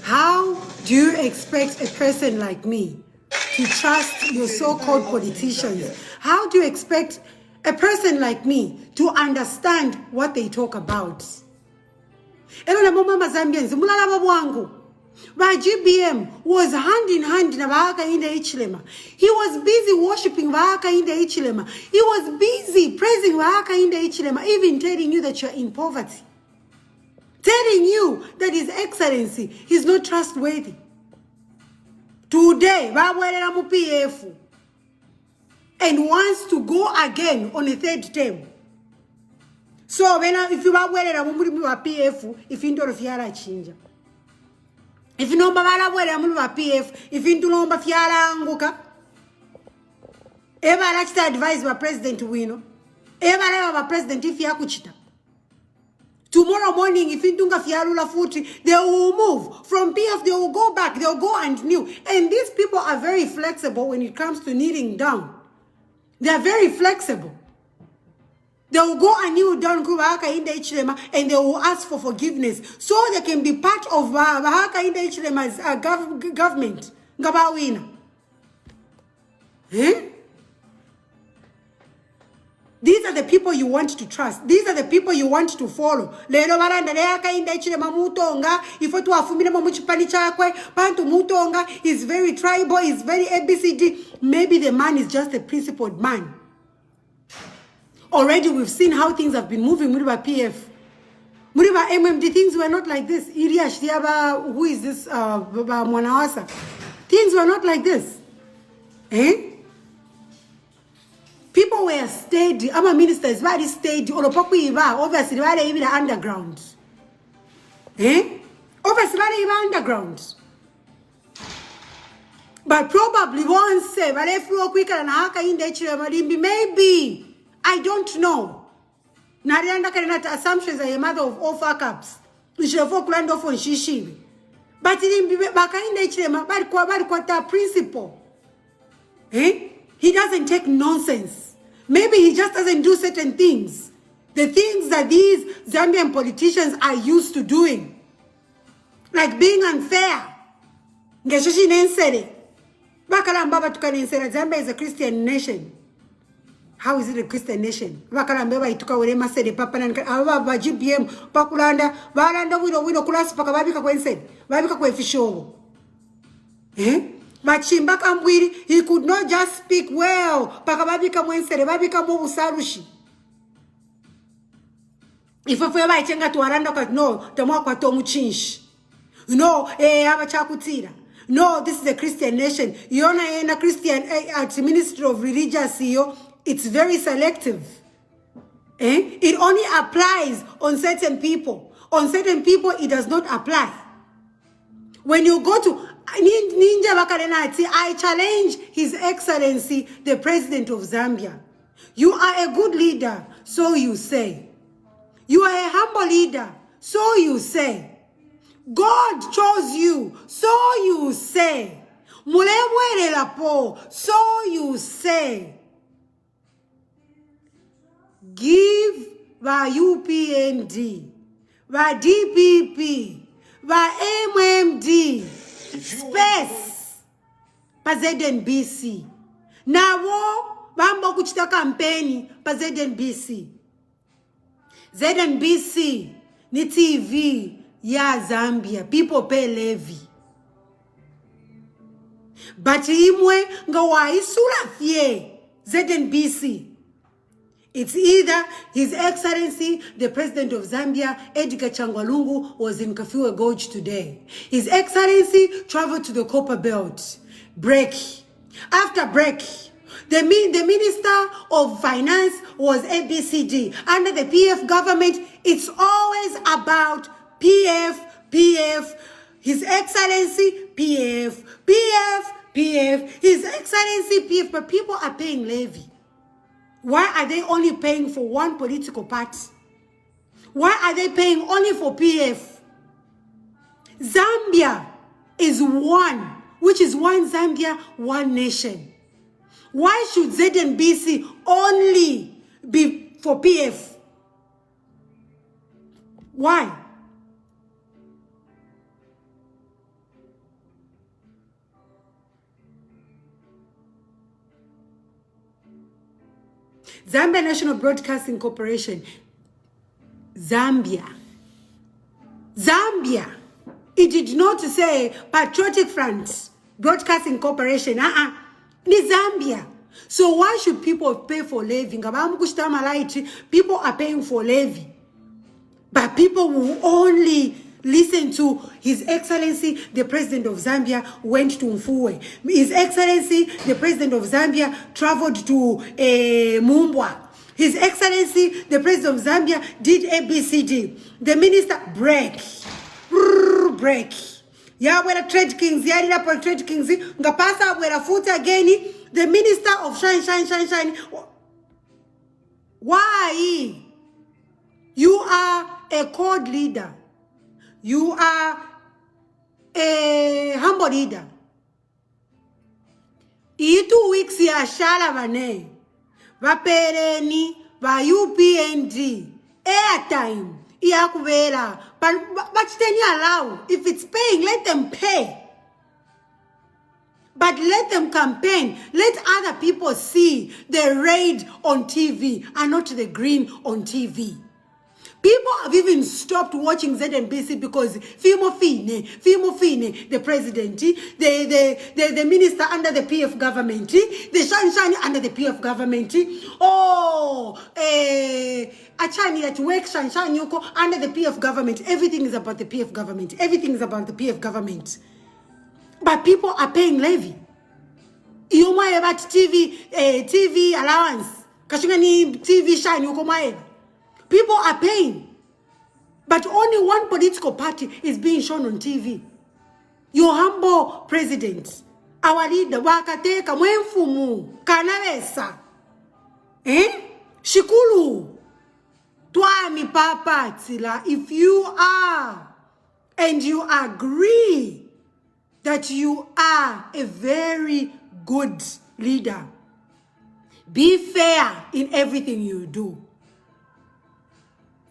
How do you expect a person like me to trust your so-called politicians? How do you expect a person like me to understand what they talk about? My GBM was hand in hand na Bahaka in the Ichilema. He was busy worshipping Bahaka in the Ichilema. He was busy praising Bahaka in the Ichilema, even telling you that you're in poverty. Telling you that His Excellency is not trustworthy. Today, PF and wants to go again on a third term. So when if you are wearing a PF, if you don't change. If you know Babala PF, if you don't know Fiala Anguka, ever like to advise my president to win, ever have a president if Yakuchita. Tomorrow morning, if you don't have Fialula Futi, they will move from PF, they will go back, they will go and new. And these people are very flexible when it comes to kneeling down. They are very flexible. They will go and kneel down and they will ask for forgiveness so they can be part of Bahaka government. These are the people you want to trust. These are the people you want to follow. He's very tribal, he's very ABCD. Maybe the man is just a principled man. Already we've seen how things have been moving. Muriba PF. Muriba MMD, things were not like this. Iriash, who is this? Mwanawasa. Things were not like this. People were steady. Our ministers very steady. Obviously, they even underground. Obviously, they even underground. But probably once say, maybe. I don't know. Narianda cannot assumptions are a matter of all fuck ups. We should have land off on Shishi. But it didn't be back in the principle. He doesn't take nonsense. Maybe he just doesn't do certain things. The things that these Zambian politicians are used to doing. Like being unfair. Zambia is a Christian nation. How is it a Christian nation? GBM Pakulanda, Baranda, we don't class Pakabika Quensen, Babika Quefishow. But Chimbakambwiri, he could not just speak well. Pakababika Wensen, Babika Mobu Sarushi. If I ever chenga to Aranda, no, Tamaka Tomu Chinch. No, Abachakutira. No, this is a Christian nation. You're not a Christian at the Ministry of Religious CEO. It's very selective. It only applies on certain people. On certain people, it does not apply. When you go to Ninja Bakarenati, I challenge His Excellency, the President of Zambia. You are a good leader, so you say. You are a humble leader, so you say. God chose you, so you say. Mulewere lapo, so you say. Give the UPND, the DPP, the MMD space pa ZNBC. Nawo bamba kuchita kampeni pa ZNBC. ZNBC ni TV ya Zambia. People pay levy. But imwe nga waisula fye ZNBC. It's either His Excellency, the President of Zambia, Edgar Chagwa Lungu, was in Kafue Gorge today. His Excellency traveled to the Copper Belt. Break. After break, the Minister of Finance was ABCD. Under the PF government, it's always about PF, His Excellency, PF, His Excellency, PF, but people are paying levy. Why are they only paying for one political party? Why are they paying only for PF? Zambia is one, which is one Zambia, one nation. Why should ZNBC only be for PF? Why? Zambia National Broadcasting Corporation. Zambia. It did not say Patriotic Front Broadcasting Corporation. Ni Zambia. So why should people pay for levy? People are paying for levy. But people will only listen to His Excellency, the President of Zambia, went to Mfue. His Excellency, the President of Zambia, traveled to Mumbwa. His Excellency, the President of Zambia, did ABCD. The Minister, break. Yeah, we're trade kings. Yeah, we're trade kings. Ngapasa, we're foot again. The Minister of Shine. Why? You are a code leader. You are a humble leader. 2 weeks ya shala vane. Vapereni, va UPND, airtime, iakuvela. But then you allow. If it's paying, let them pay. But let them campaign. Let other people see the red on TV and not the green on TV. People have even stopped watching ZNBC because Fimo Fine, the president, the minister under the PF government, the Shine under the PF government. Achani at work, Shine Yoko under the PF government. Everything is about the PF government. Everything is about the PF government. But people are paying levy. You might have TV allowance. Kashungani TV Shine Yoko Maeva. People are paying. But only one political party is being shown on TV. Your humble president, our leader, Wakateka, Mwenfumu, Kanavesa, Shikulu, Twami Papa Tila, if you are and you agree that you are a very good leader, be fair in everything you do.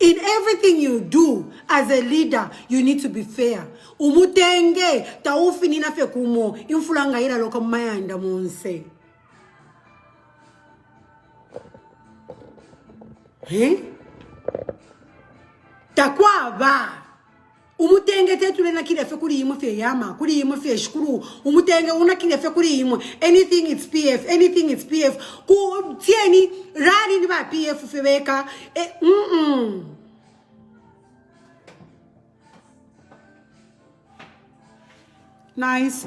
In everything you do as a leader, you need to be fair. Umutenge taufini na fe kumo infulanga ira loka mayanda monse. Takwa ba. Umutenge tetule na kile fe kuri imu fe yama, kuri imu fe shukuru. Umutenge una kile fe kuri imu. Anything it's PF, anything it's PF. Ku tieni rari ni ba PF fe weka. Nice.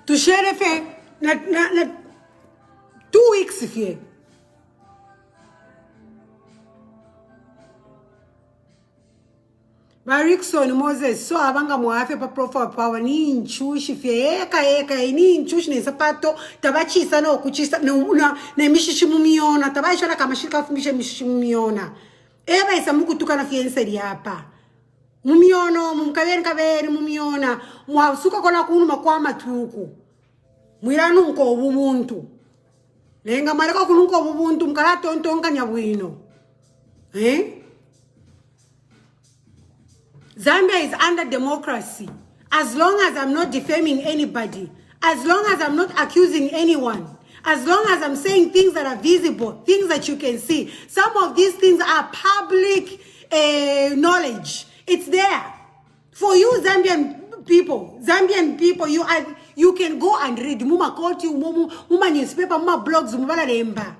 To share a fair, not 2 weeks here. Barikson Moses so abanga muafe pa profile power ni nchushi fie eka ni nchushi ni sapato tabachisa no kuchisa na mishishimu miona tabaisha na kama shika fumisha mishishimu miona eba isamuku tukana fienseri hapa mumiono mumkaveri mumiona mwasuka kona kunuma kwa matuku mwiranu nko ubuntu lenga mareka kununko ubuntu mkala tontonga nyabwino Zambia is under democracy. As long as I'm not defaming anybody, as long as I'm not accusing anyone, As long as I'm saying things that are visible, things that you can see. Some of these things are public knowledge. It's there. For you Zambian people, you can go and read. Muma koti, muma newspaper, muma blogs, muma lemba.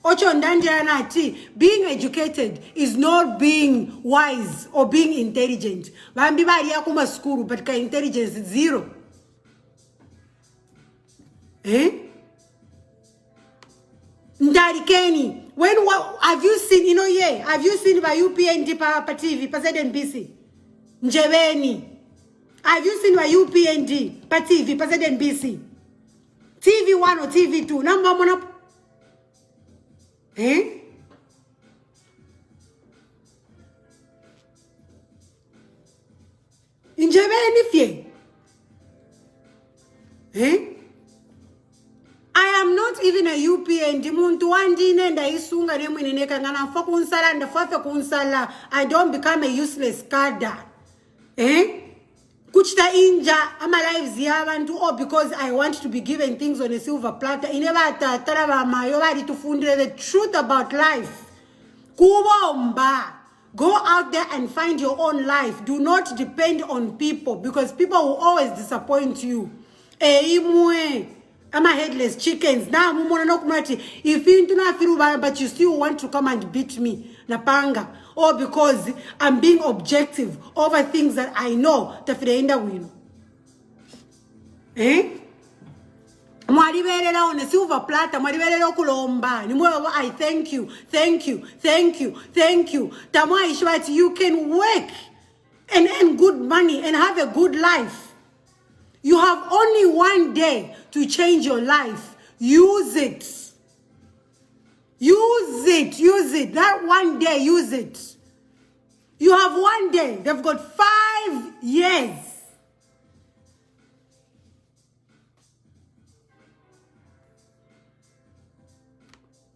Ocho ndanjanati, being educated is not being wise or being intelligent. Bambi bari yakuma skuru, but ka intelligence is zero. Ndarikeni, have you seen, have you seen by UPND pa TV, pa ZNBC? Njebeni. Have you seen my UPND pa TV, pa ZNBC? TV1 or TV2? Number one up. Njebeni fye. I am not even a UPND. Muntu wandine nda isunga nemwini neka ngana fa kunsala nda fa kunsala. I don't become a useless cadre. Kuchita inja ama lives yabantu or because I want to be given things on a silver platter. Ineba taraba mayobari tufundire the truth about life. Kubomba. Go out there and find your own life. Do not depend on people because people will always disappoint you. I'm a headless chickens. Now, if you don't feel bad, but you still want to come and beat me, napanga, or because I'm being objective over things that I know that the end win. Mwalibelela on a silver platter, mwalibelela kulomba. I thank you. Tamwa ishwati, you can work and earn good money and have a good life. You have only one day to change your life. Use it. Use it. That one day, use it. You have one day. They've got 5 years.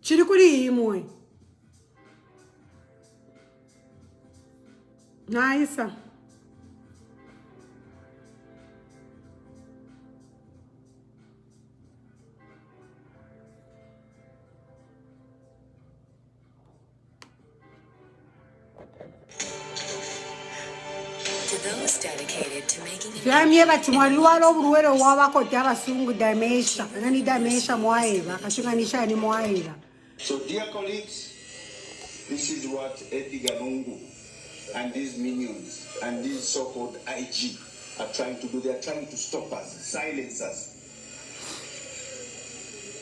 Chirikuri imwe. Nice. Those dedicated to making it. Vyamye batumwaliwala oburuwere wabako tyabasungu damesha. Nani damesha mwaeva. Kashinganisha ni mwaeva. So dear colleagues, this is what Edgar Lungu and these minions and these so-called IG are trying to do. They are trying to stop us, silence us.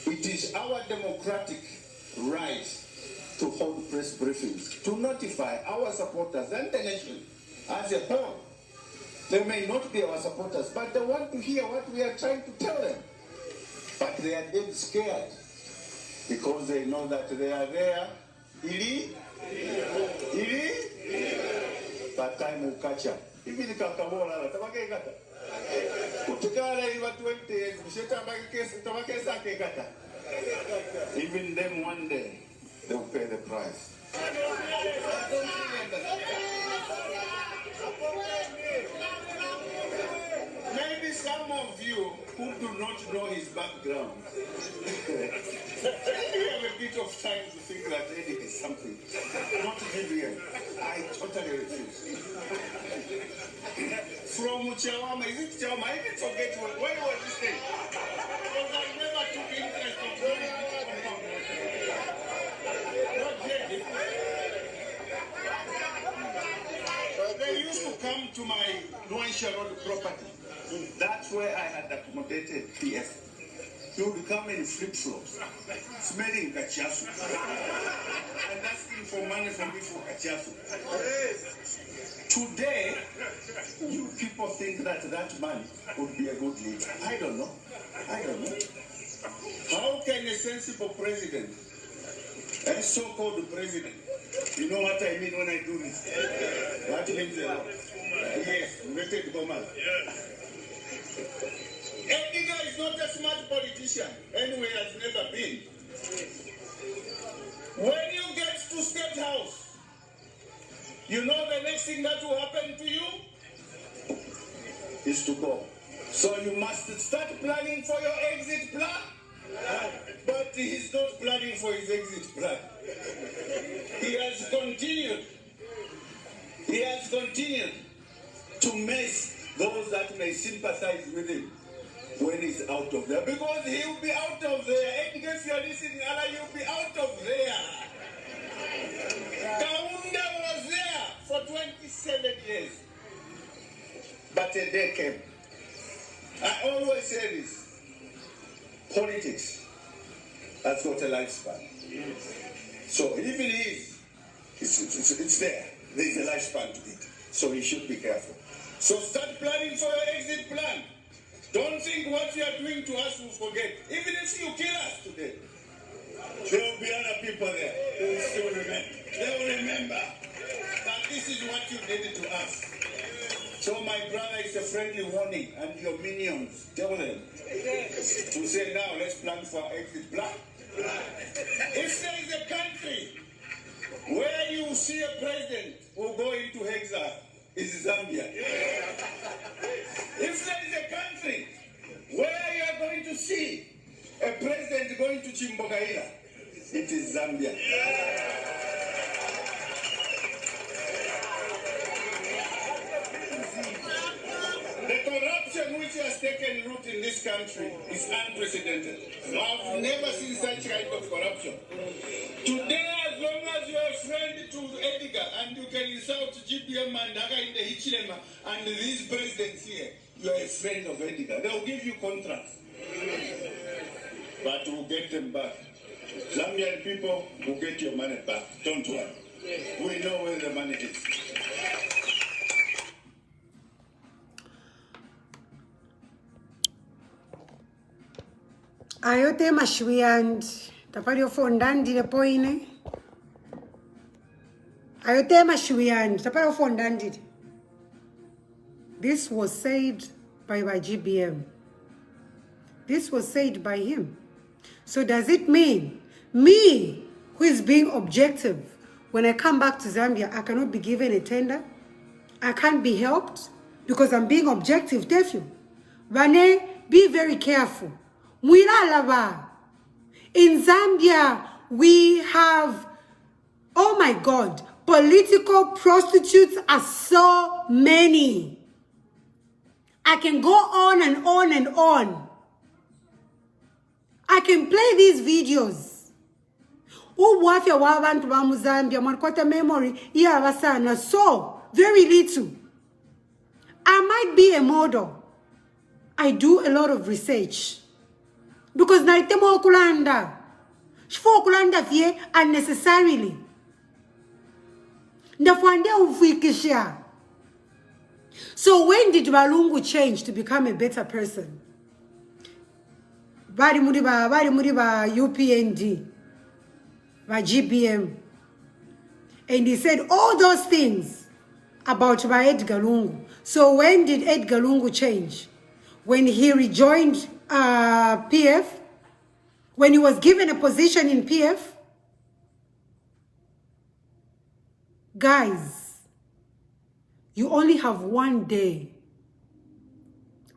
It is our democratic right to hold press briefings, to notify our supporters and the nation as a whole. They may not be our supporters, but they want to hear what we are trying to tell them. But they are dead scared because they know that they are there. But time will catch up. Even them one day, they will pay the price. Maybe some of you who do not know his background, you have a bit of time to think that Eddie is something. Not Vivian. I totally refuse. From Chawama, is it Chawama? I didn't forget when was this thing? Because I never took interest in going They used to come to my Nuansha Road property. That's where I had accommodated PF. He would come in flip-flops, smelling kachasu, and asking for money from me for kachasu. Today, you people think that that man would be a good leader. I don't know. How can a sensible president, a so-called president, you know what I mean when I do this? What means yes, method command. Edgar is not a smart politician. Anyway, has never been. When you get to State House, you know the next thing that will happen to you is to go. So you must start planning for your exit plan But he's not planning for his exit plan. He has continued to mess those that may sympathize with him when he's out of there. Because he'll be out of there. And if you're listening, Allah, you'll be out of there. Kaunda was there for 27 years. But a day came. I always say this. Politics has got a lifespan. So even it's there. There's a lifespan to it. So you should be careful. So start planning for your exit plan. Don't think what you are doing to us will forget. Even if you kill us today, there will be other people there who will still remember. They will remember that this is what you did to us. So my brother, is a friendly warning, and your minions, tell them to say now, let's plan for exit plan. If there is a country where you see a president who go into exile, it's Zambia. If there is a country where you are going to see a president going to Chimbokaila, it is Zambia. The corruption which has taken root in this country is unprecedented. I've never seen such kind of corruption. Today, as long as you are a friend to Edgar and you can insult GPM and Daga in the Hichilema and these presidents here, you are a friend of Edgar. They'll give you contracts. But we'll get them back. Zambian people will get your money back. Don't worry. We know where the money is. Ayote mashwiand tapadio fondandi de poine. Ayote mashwiand tapadio fondandi. This was said by GBM. This was said by him. So does it mean me, who is being objective, when I come back to Zambia, I cannot be given a tender? I can't be helped because I'm being objective, Tefyu. Vane, be very careful. In Zambia, we have, oh my God, political prostitutes are so many. I can go on and on and on. I can play these videos. Uwafya wabantu ba Zambia, mwakwata memory ya wasana so very little. I might be a model. I do a lot of research. Because naitemo okulanda. Shifo okulanda vie unnecessarily. Ndafwande ufuikisha. So when did Balungu change to become a better person? Bari muri ba UPND, ba GBM. And he said all those things about Edgar Lungu. So when did Edgar Lungu change? When he rejoined PF? When he was given a position in PF? Guys, you only have one day.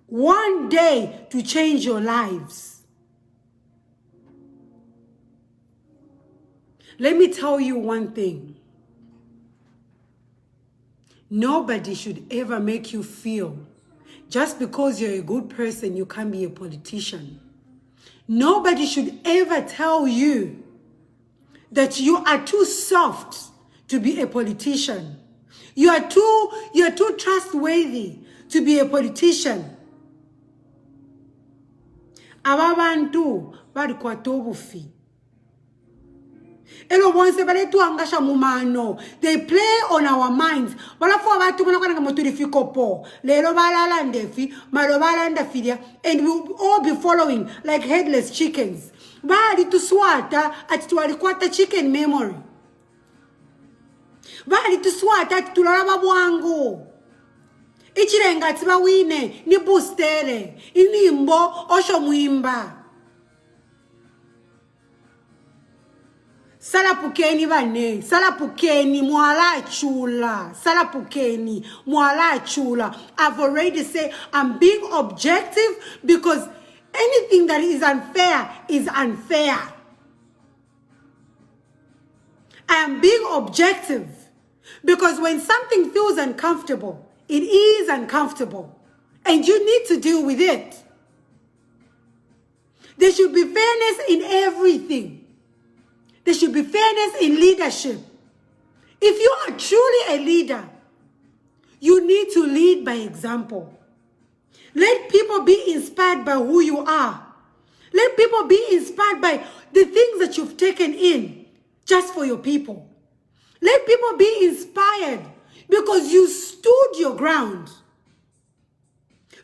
One day to change your lives. Let me tell you one thing. Nobody should ever make you feel just because you're a good person, you can't be a politician. Nobody should ever tell you that you are too soft to be a politician. You're too trustworthy to be a politician. Ababantu bari kwa tobufi. Elo bonse bale tu angasha mumano. They play on our minds. Wala fo abatu mona kana moturifiko po. Lelo balala ndefi, malo balanda filia, and we'll all be following like headless chickens. Bali tu swata ati tuwalikwata chicken memory. Bali tu swata ati tulala babwangu. Ichirenga tiba wine ni boostere. Inimbo osho muimba. Salapukeni bane, salapukeni mwala chula, salapukeni mwala chula. I've already said I'm being objective because Anything that is unfair is unfair. I am being objective because when something feels uncomfortable, it is uncomfortable and you need to deal with it. There should be fairness in everything. There should be fairness in leadership. If you are truly a leader, you need to lead by example. Let people be inspired by who you are. Let people be inspired by the things that you've taken in just for your people. Let people be inspired because you stood your ground.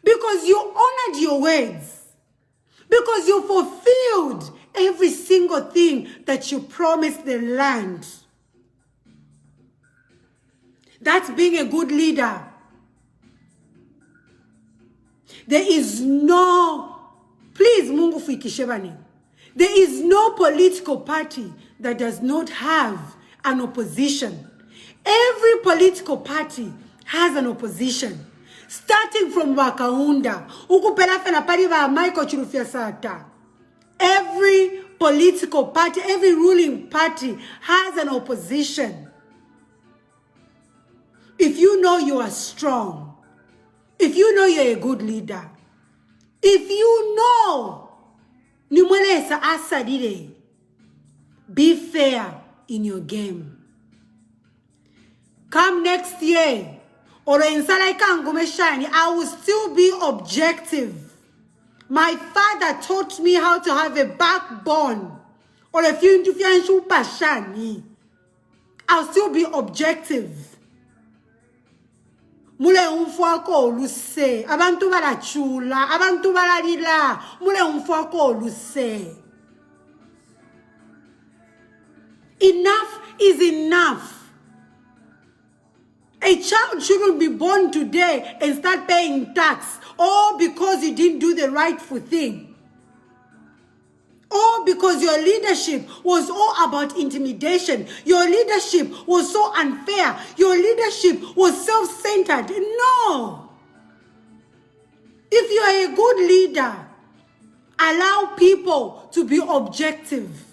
Because you honored your words. Because you fulfilled every single thing that you promised the land. That's being a good leader. There is no, please Mungu fuikishebani. There is no political party that does not have an opposition. Every political party has an opposition. Starting from Wakaunda, ukupela fena pari ba Michael Chirufia Sata. Every political party, every ruling party has an opposition. If you know you are strong, if you know you're a good leader, if you know, nimweleza asadire, be fair in your game. Come next year, I will still be objective. My father taught me how to have a backbone. Or if you I'll still be objective. Mule umfuako luse. Abantu barachula. Abantu baralila. Mule umfuako luse. Enough is enough. A child shouldn't be born today and start paying tax. All because you didn't do the rightful thing. All because your leadership was all about intimidation. Your leadership was so unfair. Your leadership was self-centered. No. If you are a good leader, allow people to be objective.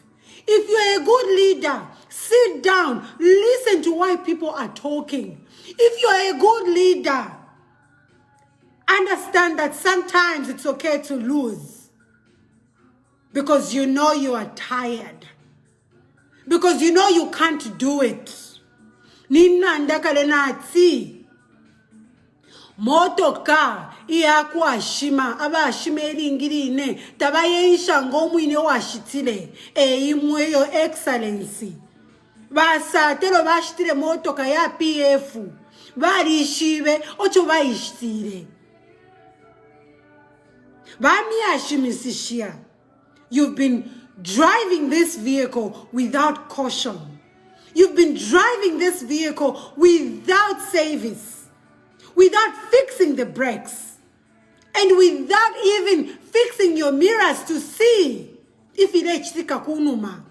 If you are a good leader, sit down, listen to why people are talking. If you are a good leader, understand that sometimes it's okay to lose. Because you know you are tired. Because you know you can't do it. Nina ndakalena ati. Motoka iyakwa shima aba shimeli ngirine tabaye inshango mwine washitile imwe yo excellency. Basa telo bashitile motoka ya PF. Bari shibe ocho baishtile. Bami ashimisishia. You've been driving this vehicle without caution. You've been driving this vehicle without service, without fixing the brakes, and without even fixing your mirrors to see if it actually kakunuma.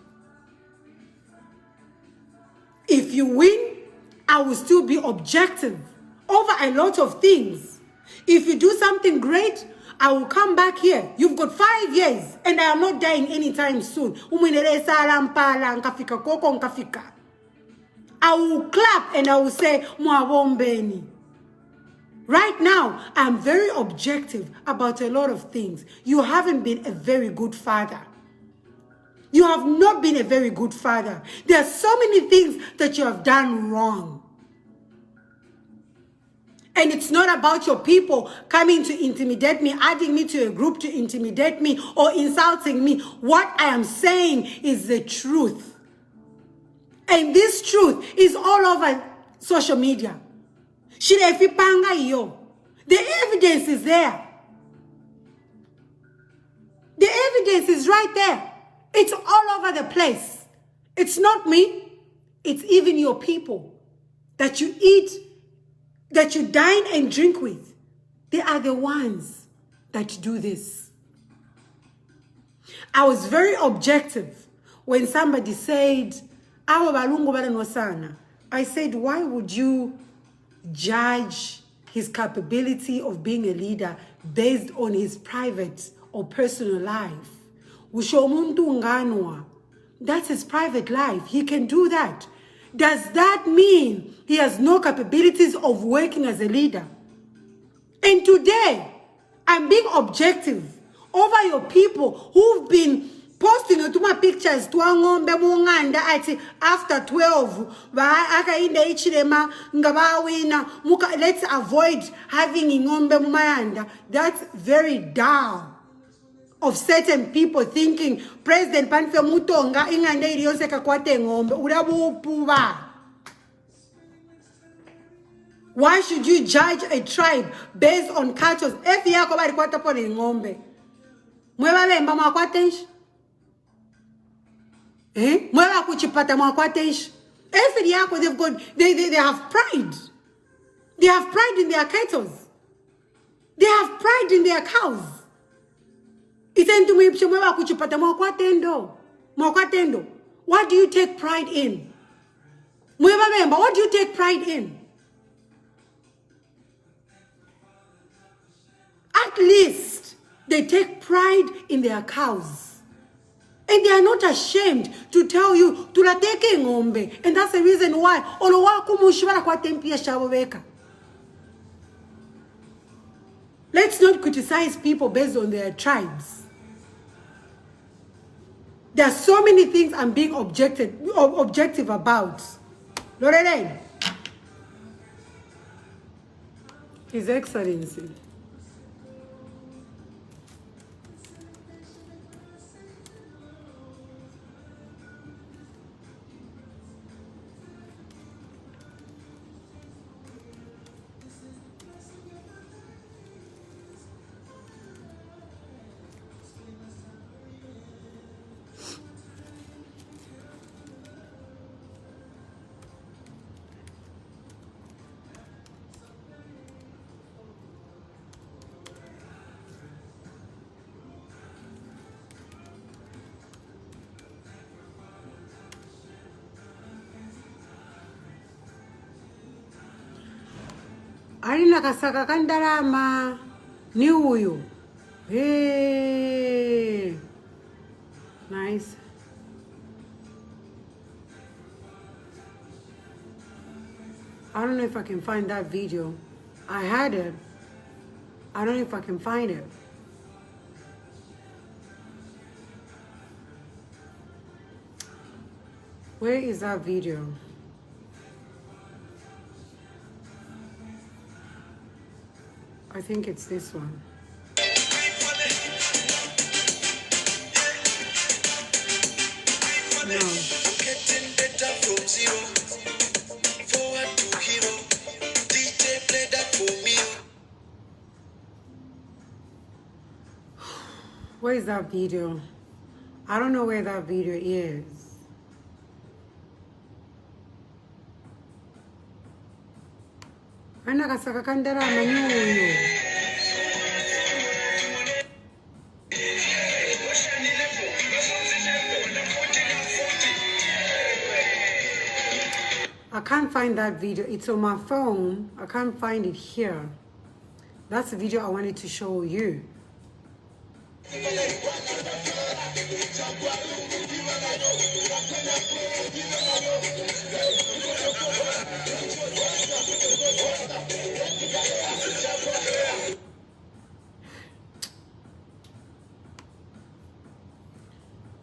If you win, I will still be objective over a lot of things. If you do something great, I will come back here. You've got 5 years and I am not dying anytime soon. I will clap and I will say, Mwawombeni. Right now, I'm very objective about a lot of things. You haven't been a very good father. You have not been a very good father. There are so many things that you have done wrong. And it's not about your people coming to intimidate me, adding me to a group to intimidate me or insulting me. What I am saying is the truth. And this truth is all over social media. The evidence is there. The evidence is right there. It's all over the place. It's not me. It's even your people that you eat, that you dine and drink with. They are the ones that do this. I was very objective when somebody said, I said, why would you judge his capability of being a leader based on his private or personal life. Usho umuntu nganwa. That's his private life. He can do that. Does that mean he has no capabilities of working as a leader? And today, I'm being objective over your people who've been posting my pictures to ngombe munganda ati after 12 akainde ichilema ngabawina muka. Let's avoid having ngombe mumayanda. That's very down of certain people thinking President Panfe Mutonga ingande iliyonse kakwate ngombe ulabupuba. Why should you judge a tribe based on cultures? If yako bali kwata pone ngombe mweba bemba mwakwatenshi mweba kuchipata mwakwatenshi. If yako they've got they have pride. They have pride in their cattle. They have pride in their cows. What do you take pride in? What do you take pride in? At least they take pride in their cows. And they are not ashamed to tell you, tulateke ngombe. And that's the reason why. Let's not criticize people based on their tribes. There are so many things I'm being objective about. Lorraine. His Excellency. Alina kasaka kandarama ni huyu. Hey. Nice. I don't know if I can find that video. I had it. I don't know if I can find it. Where is that video? I think it's this one. No. Where is that video? I don't know where that video is. I can't find that video. It's on my phone. I can't find it here. That's the video I wanted to show you.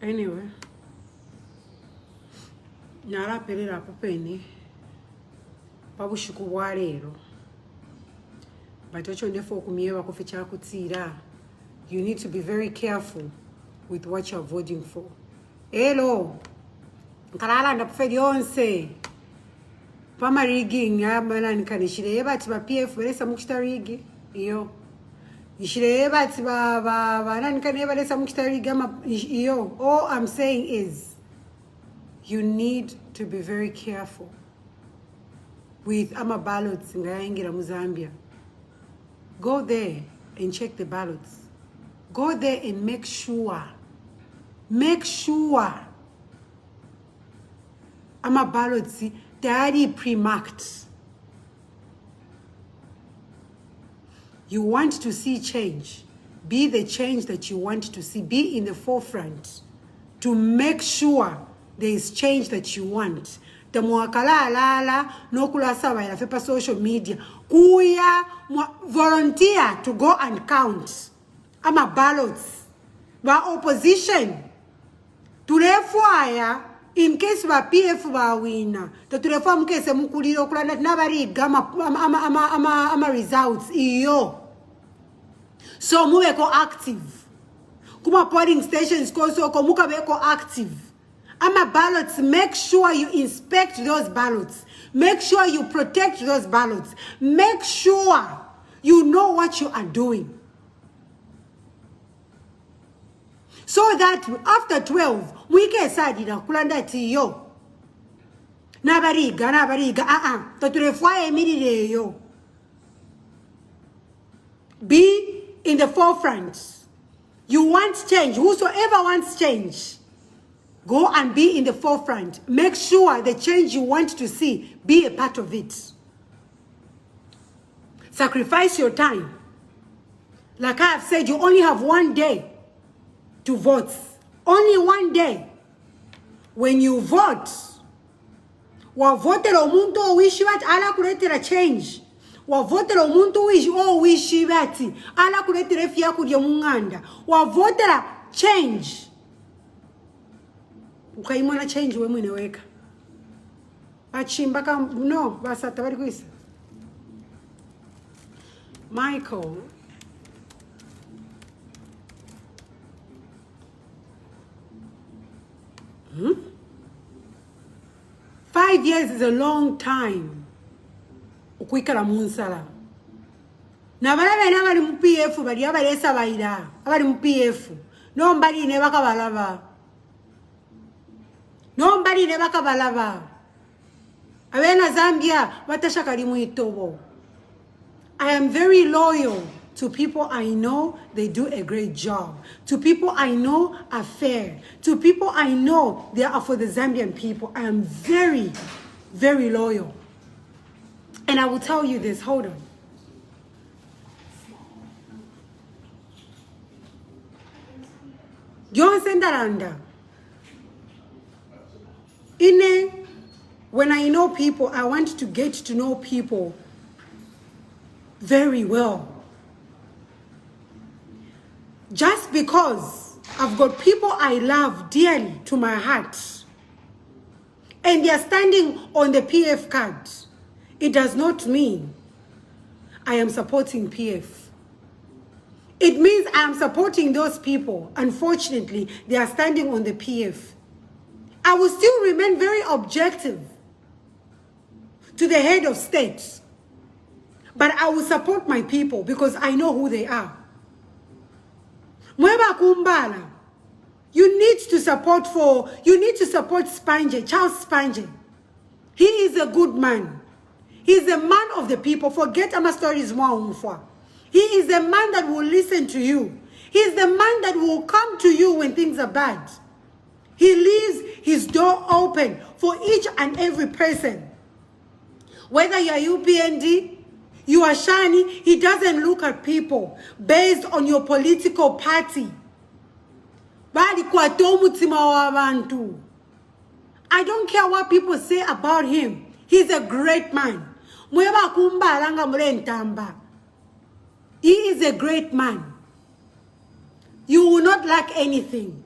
Anyway, nara perera popeni pabushiku bwarero batocho ndefo kumiewa kuficha kutsira. You need to be very careful with what you're voting for. Hello, nkalala ndapufedi onse pama rigging yabana nkanishire yebati ba PF veresa mukita rigi iyo ishire yebati ba nani kane veresa mukita rigi iyo. All I'm saying is you need to be very careful with ama ballots ngayangira mu Zambia. Go there and check the ballots. Go there and make sure ama ballots they are already pre-marked. You want to see change, be the change that you want to see. Be in the forefront to make sure there is change that you want. Tamuakala alala nokula sawa ya fepa social media. Kuya volunteer to go and count. Ama ballots. Ba opposition. Tulefwaya in case ba PF ba wina. Tulefwa mkese mukuliro kulanda nabariga ama results iyo. So muweko active. Kuma polling stations koso muka beko active. Ama ballots, make sure you inspect those ballots. Make sure you protect those ballots. Make sure you know what you are doing. So that after 12, we can say kulanda tiyo. Nabariga. Tatulefwa immediately yo. Be in the forefront. You want change. Whosoever wants change, go and be in the forefront. Make sure the change you want to see, be a part of it. Sacrifice your time. Like I have said, you only have 1 day to vote. Only 1 day. When you vote, wavotera omuntu wishi bati ala kuletera change. Wavotera omuntu wishi bati ala kuletera efya kulya munganda. Wavotera change. Ukaimona change we mwine weka. Bachimba no basata bari kwisa. Michael. Hmm? 5 years is a long time. Ukwikala munsala. Na bali mu PF bali abalesa bayira. Abali mu PF. No mbali ne bakabalaba. Nobody never kabalava. Awena Zambia, watashakari muitobo. I am very loyal to people I know they do a great job. To people I know are fair. To people I know they are for the Zambian people. I am very, very loyal. And I will tell you this, hold on. Johnson Daranda. When I know people, I want to get to know people very well. Just because I've got people I love dearly to my heart, and they are standing on the PF card, it does not mean I am supporting PF. It means I am supporting those people. Unfortunately, they are standing on the PF. I will still remain very objective to the head of state. But I will support my people because I know who they are. Mweba Kumbala, you need to support Spange, Charles Spange. He is a good man. He is a man of the people. Forget Ama stories mwa. He is a man that will listen to you. He is the man that will come to you when things are bad. He leaves his door open for each and every person. Whether you are UPND, you are Shani, he doesn't look at people based on your political party. I don't care what people say about him. He's a great man. He is a great man. You will not lack anything.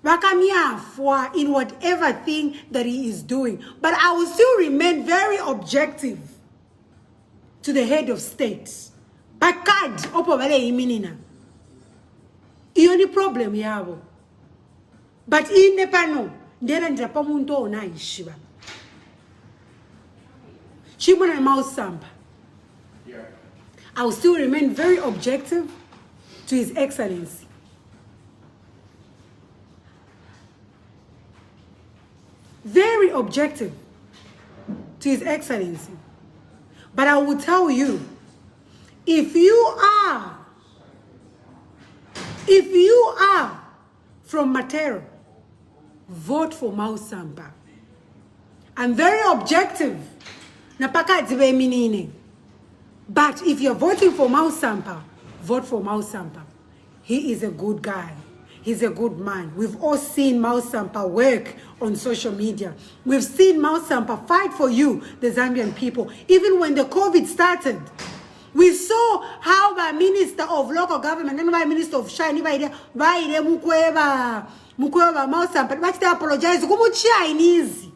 In whatever thing that he is doing. But I will still remain very objective to the head of state. But card opobale iminina. Ioni problem yabo. But in Nepano, ndera ndapamuntu ona ishiba. Chimona mouse samba. I will still remain very objective to His Excellency. Very objective to His Excellency. But I will tell you, if you are from Matero, vote for Mausamba. I'm very objective. But if you're voting for Mausamba, vote for Mausamba. He is a good guy. He's a good man. We've all seen MUSUKWA work on social media. We've seen MUSUKWA fight for you, the Zambian people. Even when the COVID started, we saw how the Minister of Local Government and the Minister of Shine, MUSUKWA, but they apologize. Chinese.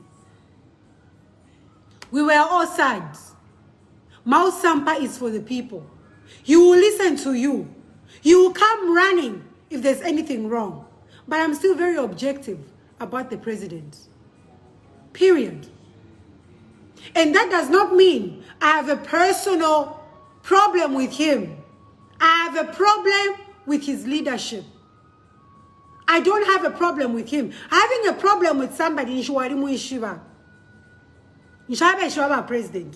We were all sad. MUSUKWA is for the people. He will listen to you. He will come running if there's anything wrong. But I'm still very objective about the president. Period. And that does not mean I have a personal problem with him. I have a problem with his leadership. I don't have a problem with him. Having a problem with somebody in Shwarimu Ishiva. President.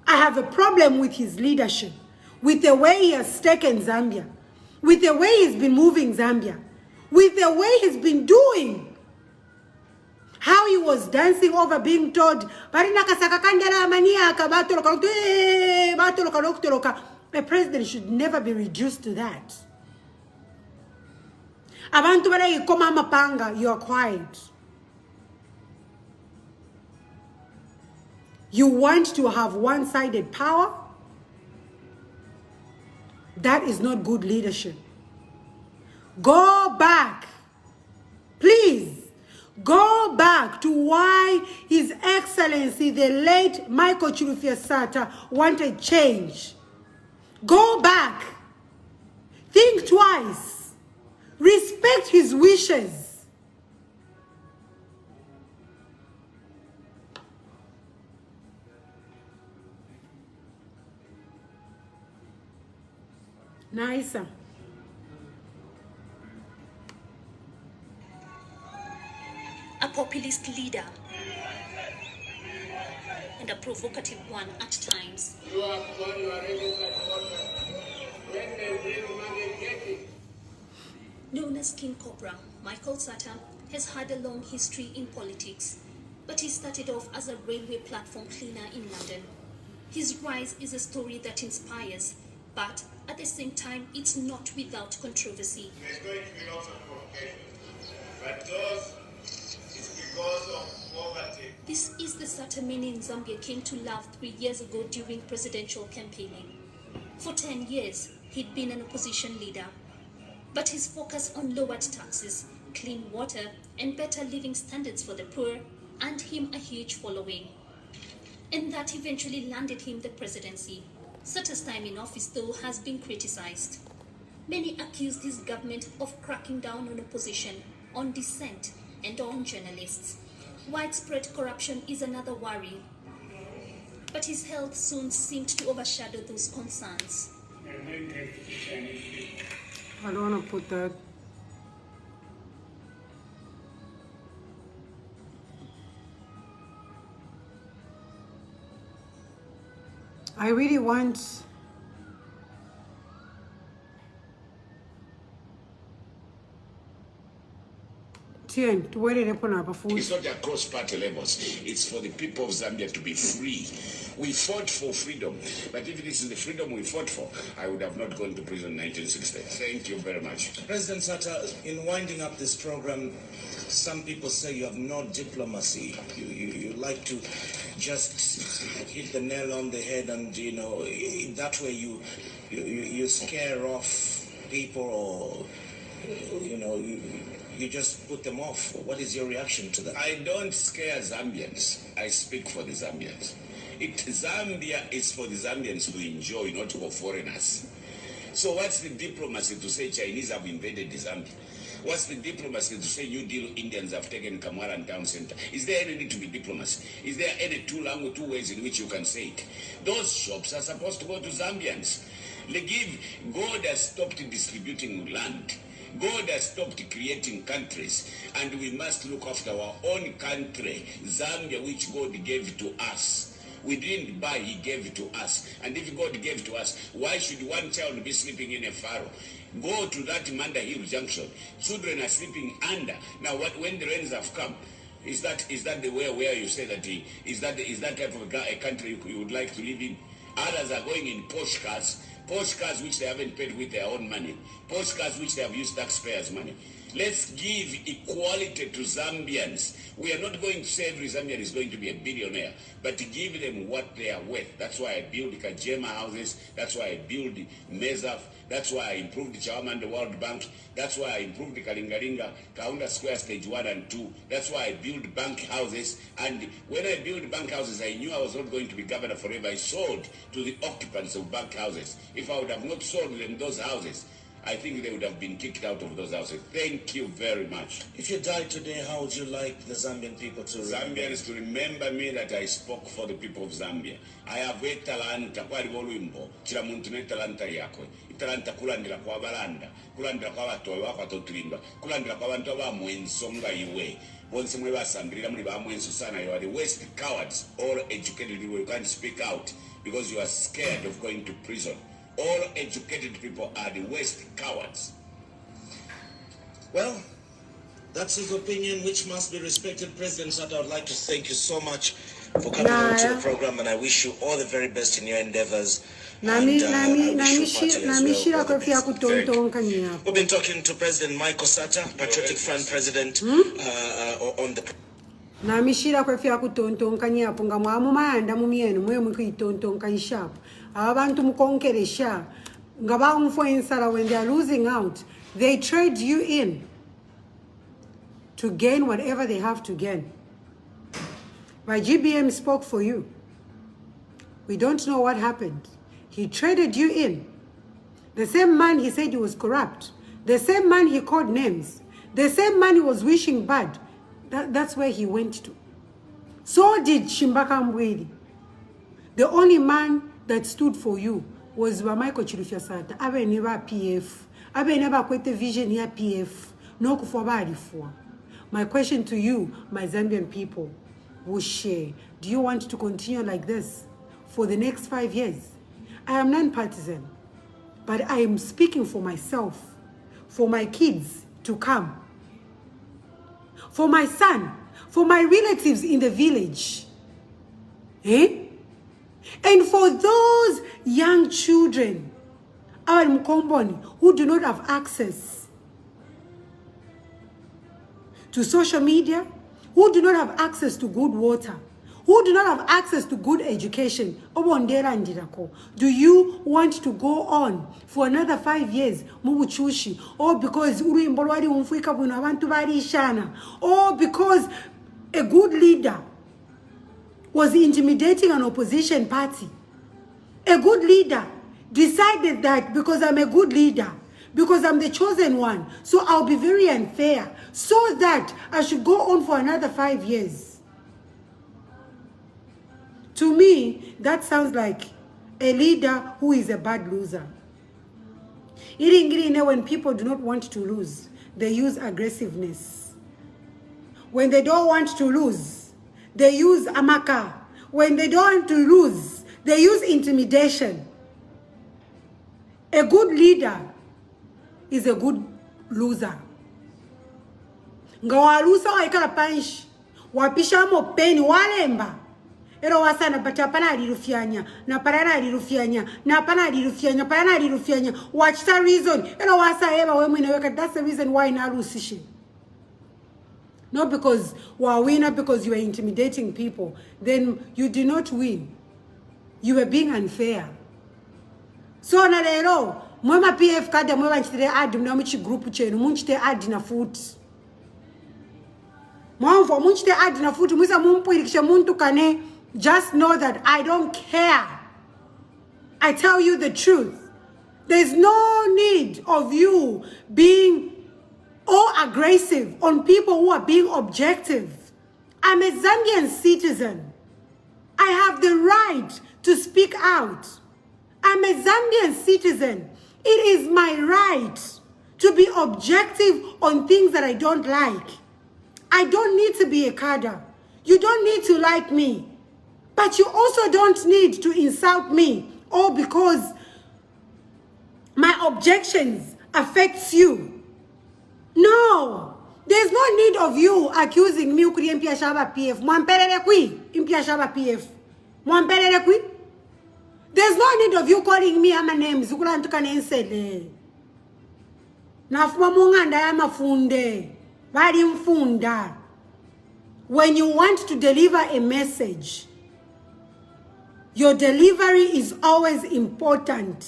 I have a problem with his leadership, with the way he has taken Zambia, with the way he's been moving Zambia, with the way he's been doing. How he was dancing over being told, a president should never be reduced to that. You are quiet. You want to have one-sided power? That is not good leadership. Go back. Please, go back to why His Excellency, the late Michael Chilufya Sata, wanted change. Go back. Think twice. Respect his wishes. Nice. A populist leader and a provocative one at times. Known as King Cobra, Michael Sata has had a long history in politics, but he started off as a railway platform cleaner in London. His rise is a story that inspires, but at the same time, it's not without controversy. There's going to be lots of provocation, but those is because of poverty. This is the Sata many in Zambia came to love 3 years ago during presidential campaigning. For 10 years, he'd been an opposition leader, but his focus on lowered taxes, clean water, and better living standards for the poor earned him a huge following. And that eventually landed him the presidency. Sata's time in office, though, has been criticized. Many accused his government of cracking down on opposition, on dissent, and on journalists. Widespread corruption is another worry. But his health soon seemed to overshadow those concerns. I don't want to put that. I really want It's not across party levels. It's for the people of Zambia to be free. We fought for freedom, but if it is the freedom we fought for, I would have not gone to prison in 1960. Thank you very much. President Sata, in winding up this program, some people say you have no diplomacy. You like to just hit the nail on the head, and that way you scare off people, or you just put them off. What is your reaction to that? I don't scare Zambians. I speak for the Zambians. Zambia is for the Zambians to enjoy, not for foreigners. So what's the diplomacy to say Chinese have invaded Zambia? What's the diplomacy to say New Deal Indians have taken Kamara and Town Center? Is there any need to be diplomacy? Is there any two ways in which you can say it? Those shops are supposed to go to Zambians. God has stopped distributing land. God has stopped creating countries, and we must look after our own country, Zambia, which God gave to us. We didn't buy, He gave it to us. And if God gave to us, why should one child be sleeping in a furrow? Go to that Manda Hill Junction. Children are sleeping under. Now, when the rains have come, is that the way where you say that is that type of a country you would like to live in? Others are going in posh cars which they haven't paid with their own money, posh cars which they have used taxpayers' money. Let's give equality to Zambians. We are not going to say every Zambian is going to be a billionaire, but to give them what they are worth. That's why I build Kajema houses. That's why I build Mezaf. That's why I improved the Chairman, the World Bank. That's why I improved the Kalingalinga, Kaunda Square Stage 1 and 2. That's why I built bank houses. And when I built bank houses, I knew I was not going to be governor forever. I sold to the occupants of bank houses. If I would have not sold them those houses, I think they would have been kicked out of those houses. Thank you very much. If you died today, how would you like the Zambian people to remember? Zambians to remember me that I spoke for the people of Zambia. I have a talanta, kwali volwimbo, chila muntu ne talanta yakwe. Italanta kulandira kwa balanda, kulandira kwa watu wakatotulimba, kulandira kwa bantu abamwenso nga iwe. Bonse mwe basambirira muli bamwenso sana. You are the worst cowards, all educated people. You can't speak out because you are scared of going to prison. All educated people are the worst cowards. Well, that's his opinion, which must be respected. President Sata, I would like to thank you so much for coming on to the program, and I wish you all the very best in your endeavors. We've been talking to President Michael Sata, Patriotic Front President, on the... namishira kwefya kutontonkanya punga mwamu maanda mumienu mwe mukitontokanyisha abantu mukonkeresha ngaba umfluencer when they are losing out, they trade you in to gain whatever they have to gain. My GBM spoke for you. We don't know what happened. He traded you in. The same man he said he was corrupt, the same man he called names, the same man he was wishing bad. That's where he went to. So did Shimbaka Mbwedi. The only man that stood for you was Michael Chirufyasata. Abe never PF. Abe never kwete vision here PF. No kufabari for. My question to you, my Zambian people, will share. Do you want to continue like this for the next 5 years? I am non-partisan, but I am speaking for myself, for my kids to come, for my son, for my relatives in the village, and for those young children, our Mkomboni, who do not have access to social media, who do not have access to good water, who do not have access to good education. Do you want to go on for another 5 years? Or because or because a good leader was intimidating an opposition party? A good leader decided that because I'm a good leader, because I'm the chosen one, so I'll be very unfair, so that I should go on for another 5 years. To me, that sounds like a leader who is a bad loser. When people do not want to lose, they use aggressiveness. When they don't want to lose, they use amaka. When they don't want to lose, they use intimidation. A good leader is a good loser. Ngawalusa waikala panish, wapisha mo peni walemba. Ero wasana bata panali rufianya, na panali rufianya, na panali rufianya, panali rufianya. What's the reason? Ero wasa eba wemwe weka. That's the reason why na rusishi. Not because wa winner, because you are intimidating people. Then you did not win. You were being unfair. So na lero mwema PF kada mwema nchitire adi mna mchi group chenu munchite adi na foot. Mwamfo munchite adi na foot mwisa mumpu ilikisha muntu kane. Just know that I don't care. I tell you the truth. There's no need of you being all aggressive on people who are being objective. I'm a Zambian citizen. I have the right to speak out. I'm a Zambian citizen. It is my right to be objective on things that I don't like. I don't need to be a cadre. You don't need to like me. But you also don't need to insult me, all because my objections affects you. No, there's no need of you accusing me ukuri impia shaba PF. Mwamperere kui impia shaba PF. Mwamperere kui. There's no need of you calling me ama names. Ukulantuka nensele. Nafuma munganda ya mafunde. Bali mfunda. When you want to deliver a message, your delivery is always important.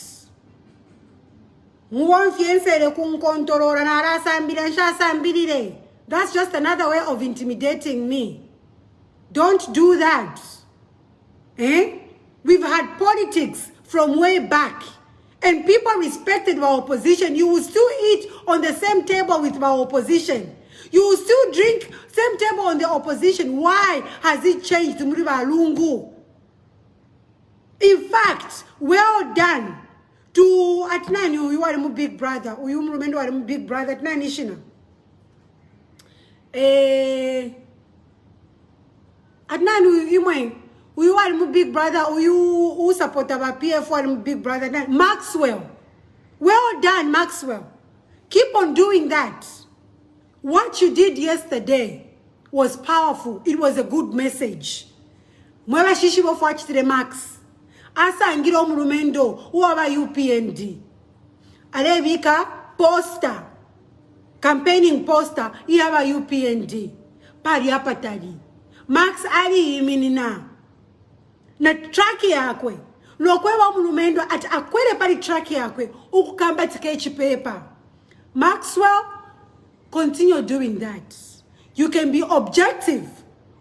That's just another way of intimidating me. Don't do that. We've had politics from way back. And people respected our opposition. You will still eat on the same table with our opposition. You will still drink same table on the opposition. Why has it changed? In fact, well done to Atnani, you are a big brother. You remember a big brother Atnani Shina. Atnani, you are a big brother. You support our PF for big brother Maxwell. Well done, Maxwell. Keep on doing that. What you did yesterday was powerful. It was a good message. Mwela shishi wo watch the Max. Asa ngiro mrumendo uwa UPND. Alevika poster. Campaigning poster iwa UPND. Pari apatali. Max ali iminina. Na track yakwe. Lokwe wa mrumendo at akwele pari track yakwe. Ukukamba tikechi paper. Maxwell, continue doing that. You can be objective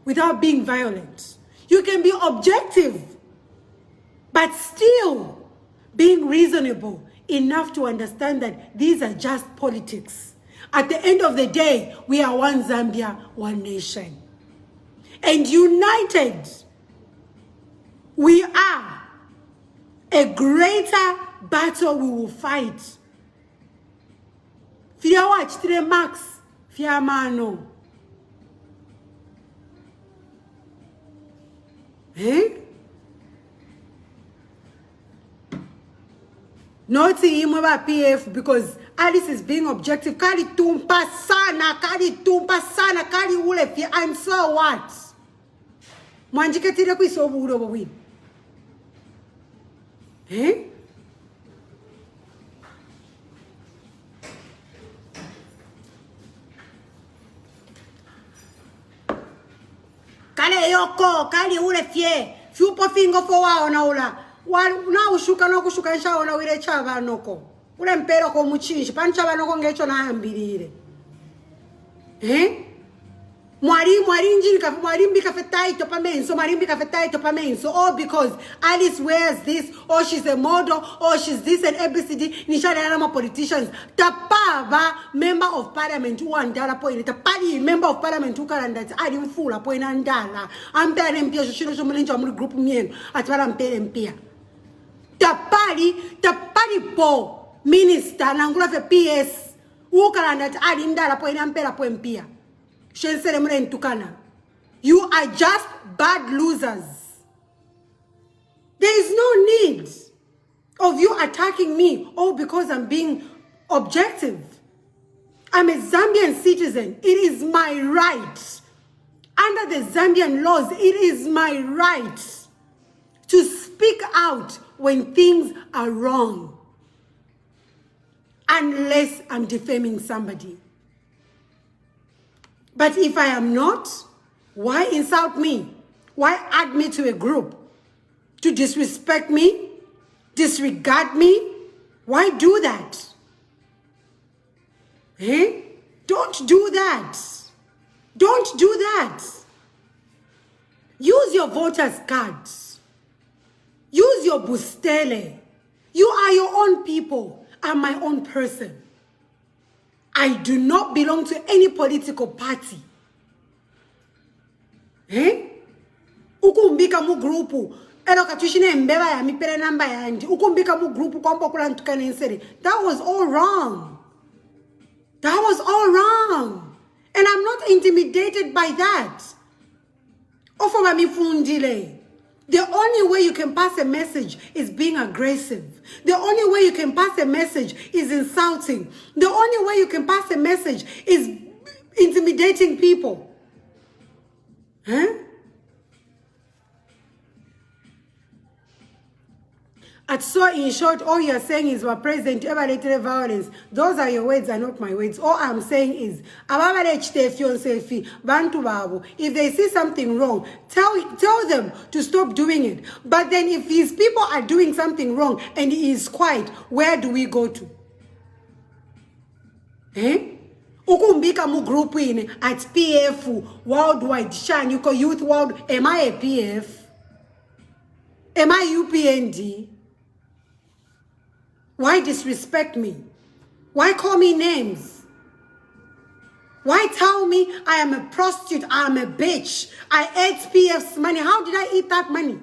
without being violent. You can be objective, but still being reasonable enough to understand that these are just politics. At the end of the day, we are one Zambia, one nation. And united, we are a greater battle we will fight. Fia watch tire Max, fia mano. Not him about PF because Alice is being objective. Kali tumpa sana, kali ule fia. I'm so what? Mwanjike tire kuiso buro bwin. Kale yoko, kali ule fie. Fupo fingo fo wao na ula. Na ushuka no kushuka nshao na wile chava noko. Ule mpero ko muchinshi. Panchava noko ngecho na ambirire. Mwari kafetaito pa menso. Oh, because Alice wears this, or she's a model, or she's this and ABCD. Nisha politicians. Tapava member of parliament who andala point. Tapali member of parliament who karanda. Adi mfula point andala. Ampere mpia shino shomulinja amuli group mien. Atwala mpere mpia. Tapali po minister nangula fe PS. Who karanda adi ndala point ampera point mpia. You are just bad losers. There is no need of you attacking me, because I'm being objective. I'm a Zambian citizen. It is my right. Under the Zambian laws, it is my right to speak out when things are wrong. Unless I'm defaming somebody. But if I am not, why insult me? Why add me to a group? To disrespect me? Disregard me? Why do that? Don't do that. Don't do that. Use your voter's cards. Use your bustele. You are your own people. I'm my own person. I do not belong to any political party. Ukumbika mu grupu. Ero katushine mbeba ya mipere namba ya andi. Ukumbika mu grupu kwa mpo kula ntukane nseri. That was all wrong. That was all wrong. And I'm not intimidated by that. Ofo ba mifundile. The only way you can pass a message is being aggressive. The only way you can pass a message is insulting. The only way you can pass a message is intimidating people. And so in short, all you're saying is, our president ever related violence. Those are your words and not my words. All I'm saying is, if they see something wrong, tell them to stop doing it. But then if these people are doing something wrong and he is quiet, where do we go to? Ukumbika mu group in at PF worldwide, Shanyuko Youth World. Am I a PF? Am I UPND? Why disrespect me? Why call me names? Why tell me I am a prostitute, I am a bitch, I ate PF's money? How did I eat that money?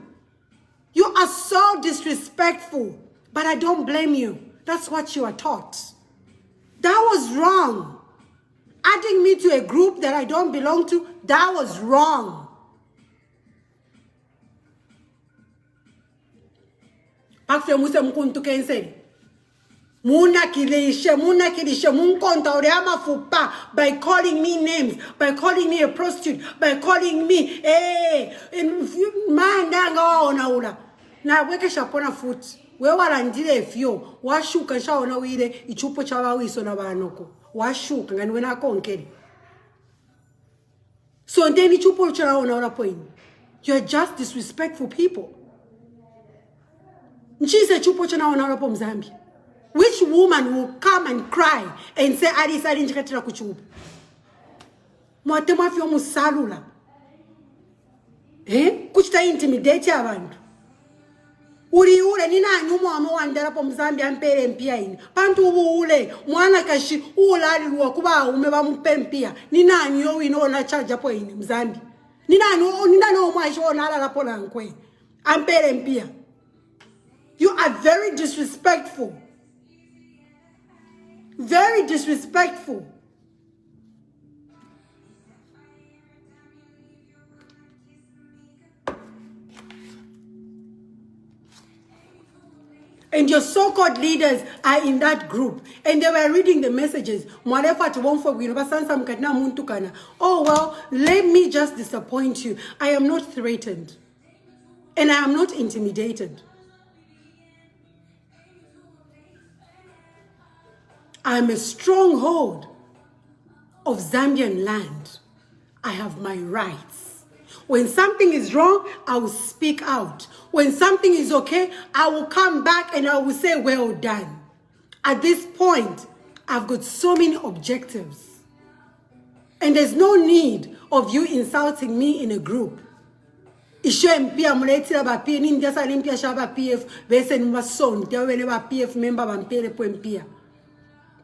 You are so disrespectful, but I don't blame you. That's what you are taught. That was wrong. Adding me to a group that I don't belong to, that was wrong. Muna kilishe, munkonta oreama fupa by calling me names, by calling me a prostitute, by calling me mandanga ona ula. Na weke shapona foot. We warandile fyo, washuka shaona wile ichupo chawa wiso na banoko. Washuka ngani wena konkeli. So then ichupo chawa ona ula point. You're just disrespectful people. Nchise chupo chawa ona ula po Mzambi. Which woman will come and cry and say, Adisa injikatira kuchubu? Mwatema fyo musalula. Kuchita intimidate abantu. Uri ule nina nyumu wa mwandera po Mzambi ampere mpia ini. Pantu ule mwana kashi ulali luwa kuba umeba mpempia. Nina nyo ino na charge po ini Mzambi. Nina no mwashi ona ala po lankwe. Ampere mpia. You are very disrespectful. Very disrespectful. And your so-called leaders are in that group. And they were reading the messages. Oh, well, let me just disappoint you. I am not threatened. And I am not intimidated. I am a stronghold of Zambian land. I have my rights. When something is wrong, I will speak out. When something is okay, I will come back and I will say, well done. At this point, I've got so many objectives. And there's no need of you insulting me in a group.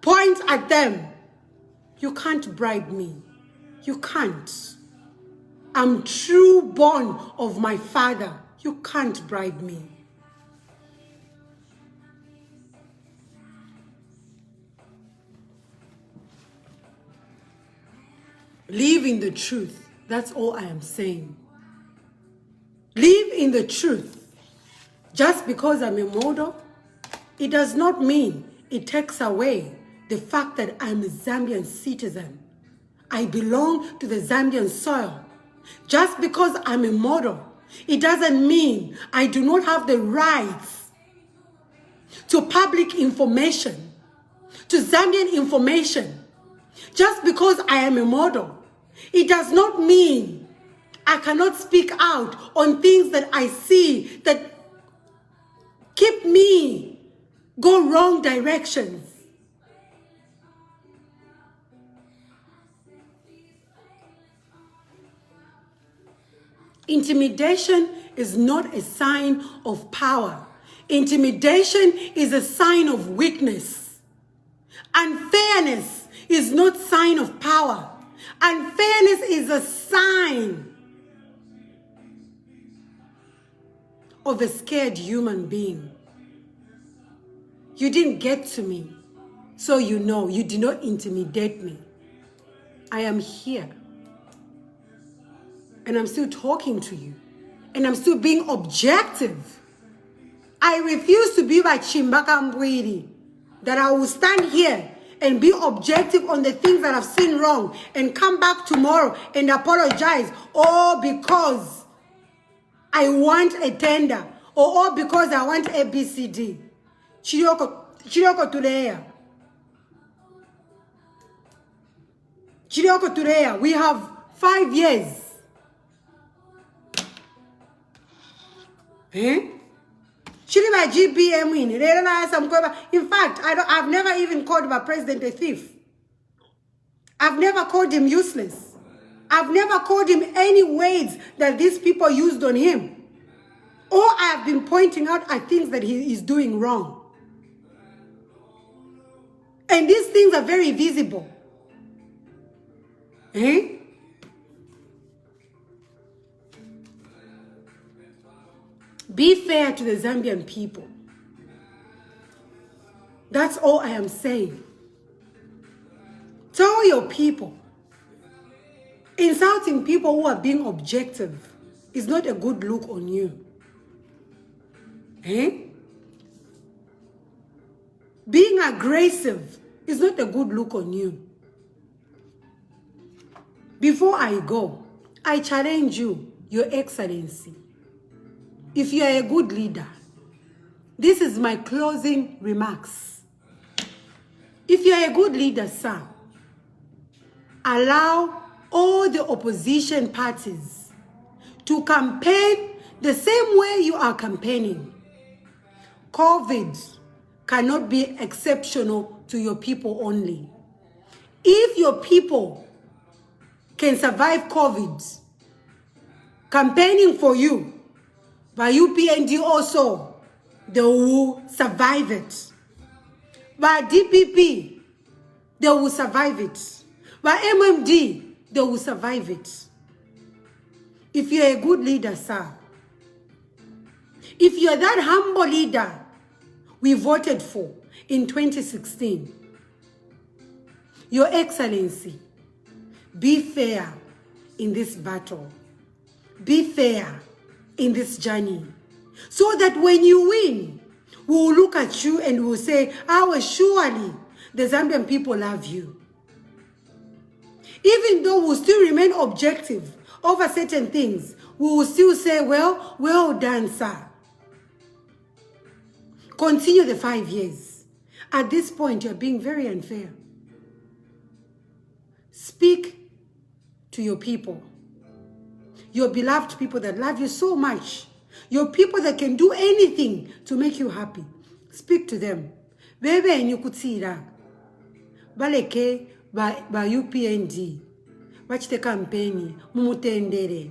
Point at them. You can't bribe me. You can't. I'm true born of my father. You can't bribe me. Live in the truth. That's all I am saying. Live in the truth. Just because I'm a model, it does not mean it takes away the fact that I'm a Zambian citizen. I belong to the Zambian soil. Just because I'm a model, it doesn't mean I do not have the rights to public information, to Zambian information. Just because I am a model, it does not mean I cannot speak out on things that I see that keep me go wrong directions. Intimidation is not a sign of power. Intimidation is a sign of weakness. Unfairness is not a sign of power. Unfairness is a sign of a scared human being. You didn't get to me, so you know you did not intimidate me. I am here. And I'm still talking to you. And I'm still being objective. I refuse to be like Chimbaka Mbwiri. That I will stand here and be objective on the things that I've seen wrong. And come back tomorrow and apologize. All because I want a tender. or because I want ABCD. Chirioko Tuleya. Chirioko Tuleya, we have 5 years. Eh? Chiriba GBM win. In fact, I've never even called my president a thief. I've never called him useless. I've never called him any words that these people used on him. All I have been pointing out are things that he is doing wrong. And these things are very visible. Eh? Be fair to the Zambian people. That's all I am saying. Tell your people. Insulting people who are being objective is not a good look on you. Eh? Being aggressive is not a good look on you. Before I go, I challenge you, Your Excellency. If you are a good leader, this is my closing remarks. If you are a good leader, sir, allow all the opposition parties to campaign the same way you are campaigning. COVID cannot be exceptional to your people only. If your people can survive COVID, campaigning for you, by UPND also, they will survive it. By DPP, they will survive it. By MMD, they will survive it. If you're a good leader, sir, if you're that humble leader we voted for in 2016, Your Excellency, be fair in this battle. Be fair in this journey. So that when you win, we will look at you and we will say, well, surely the Zambian people love you. Even though we'll still remain objective over certain things, we will still say, well done, sir. Continue the 5 years. At this point, you're being very unfair. Speak to your people. Your beloved people that love you so much. Your people that can do anything to make you happy. Speak to them. Bebe nyukutira. Baleke ba UPND. Bachite kampeni. Mumutendere.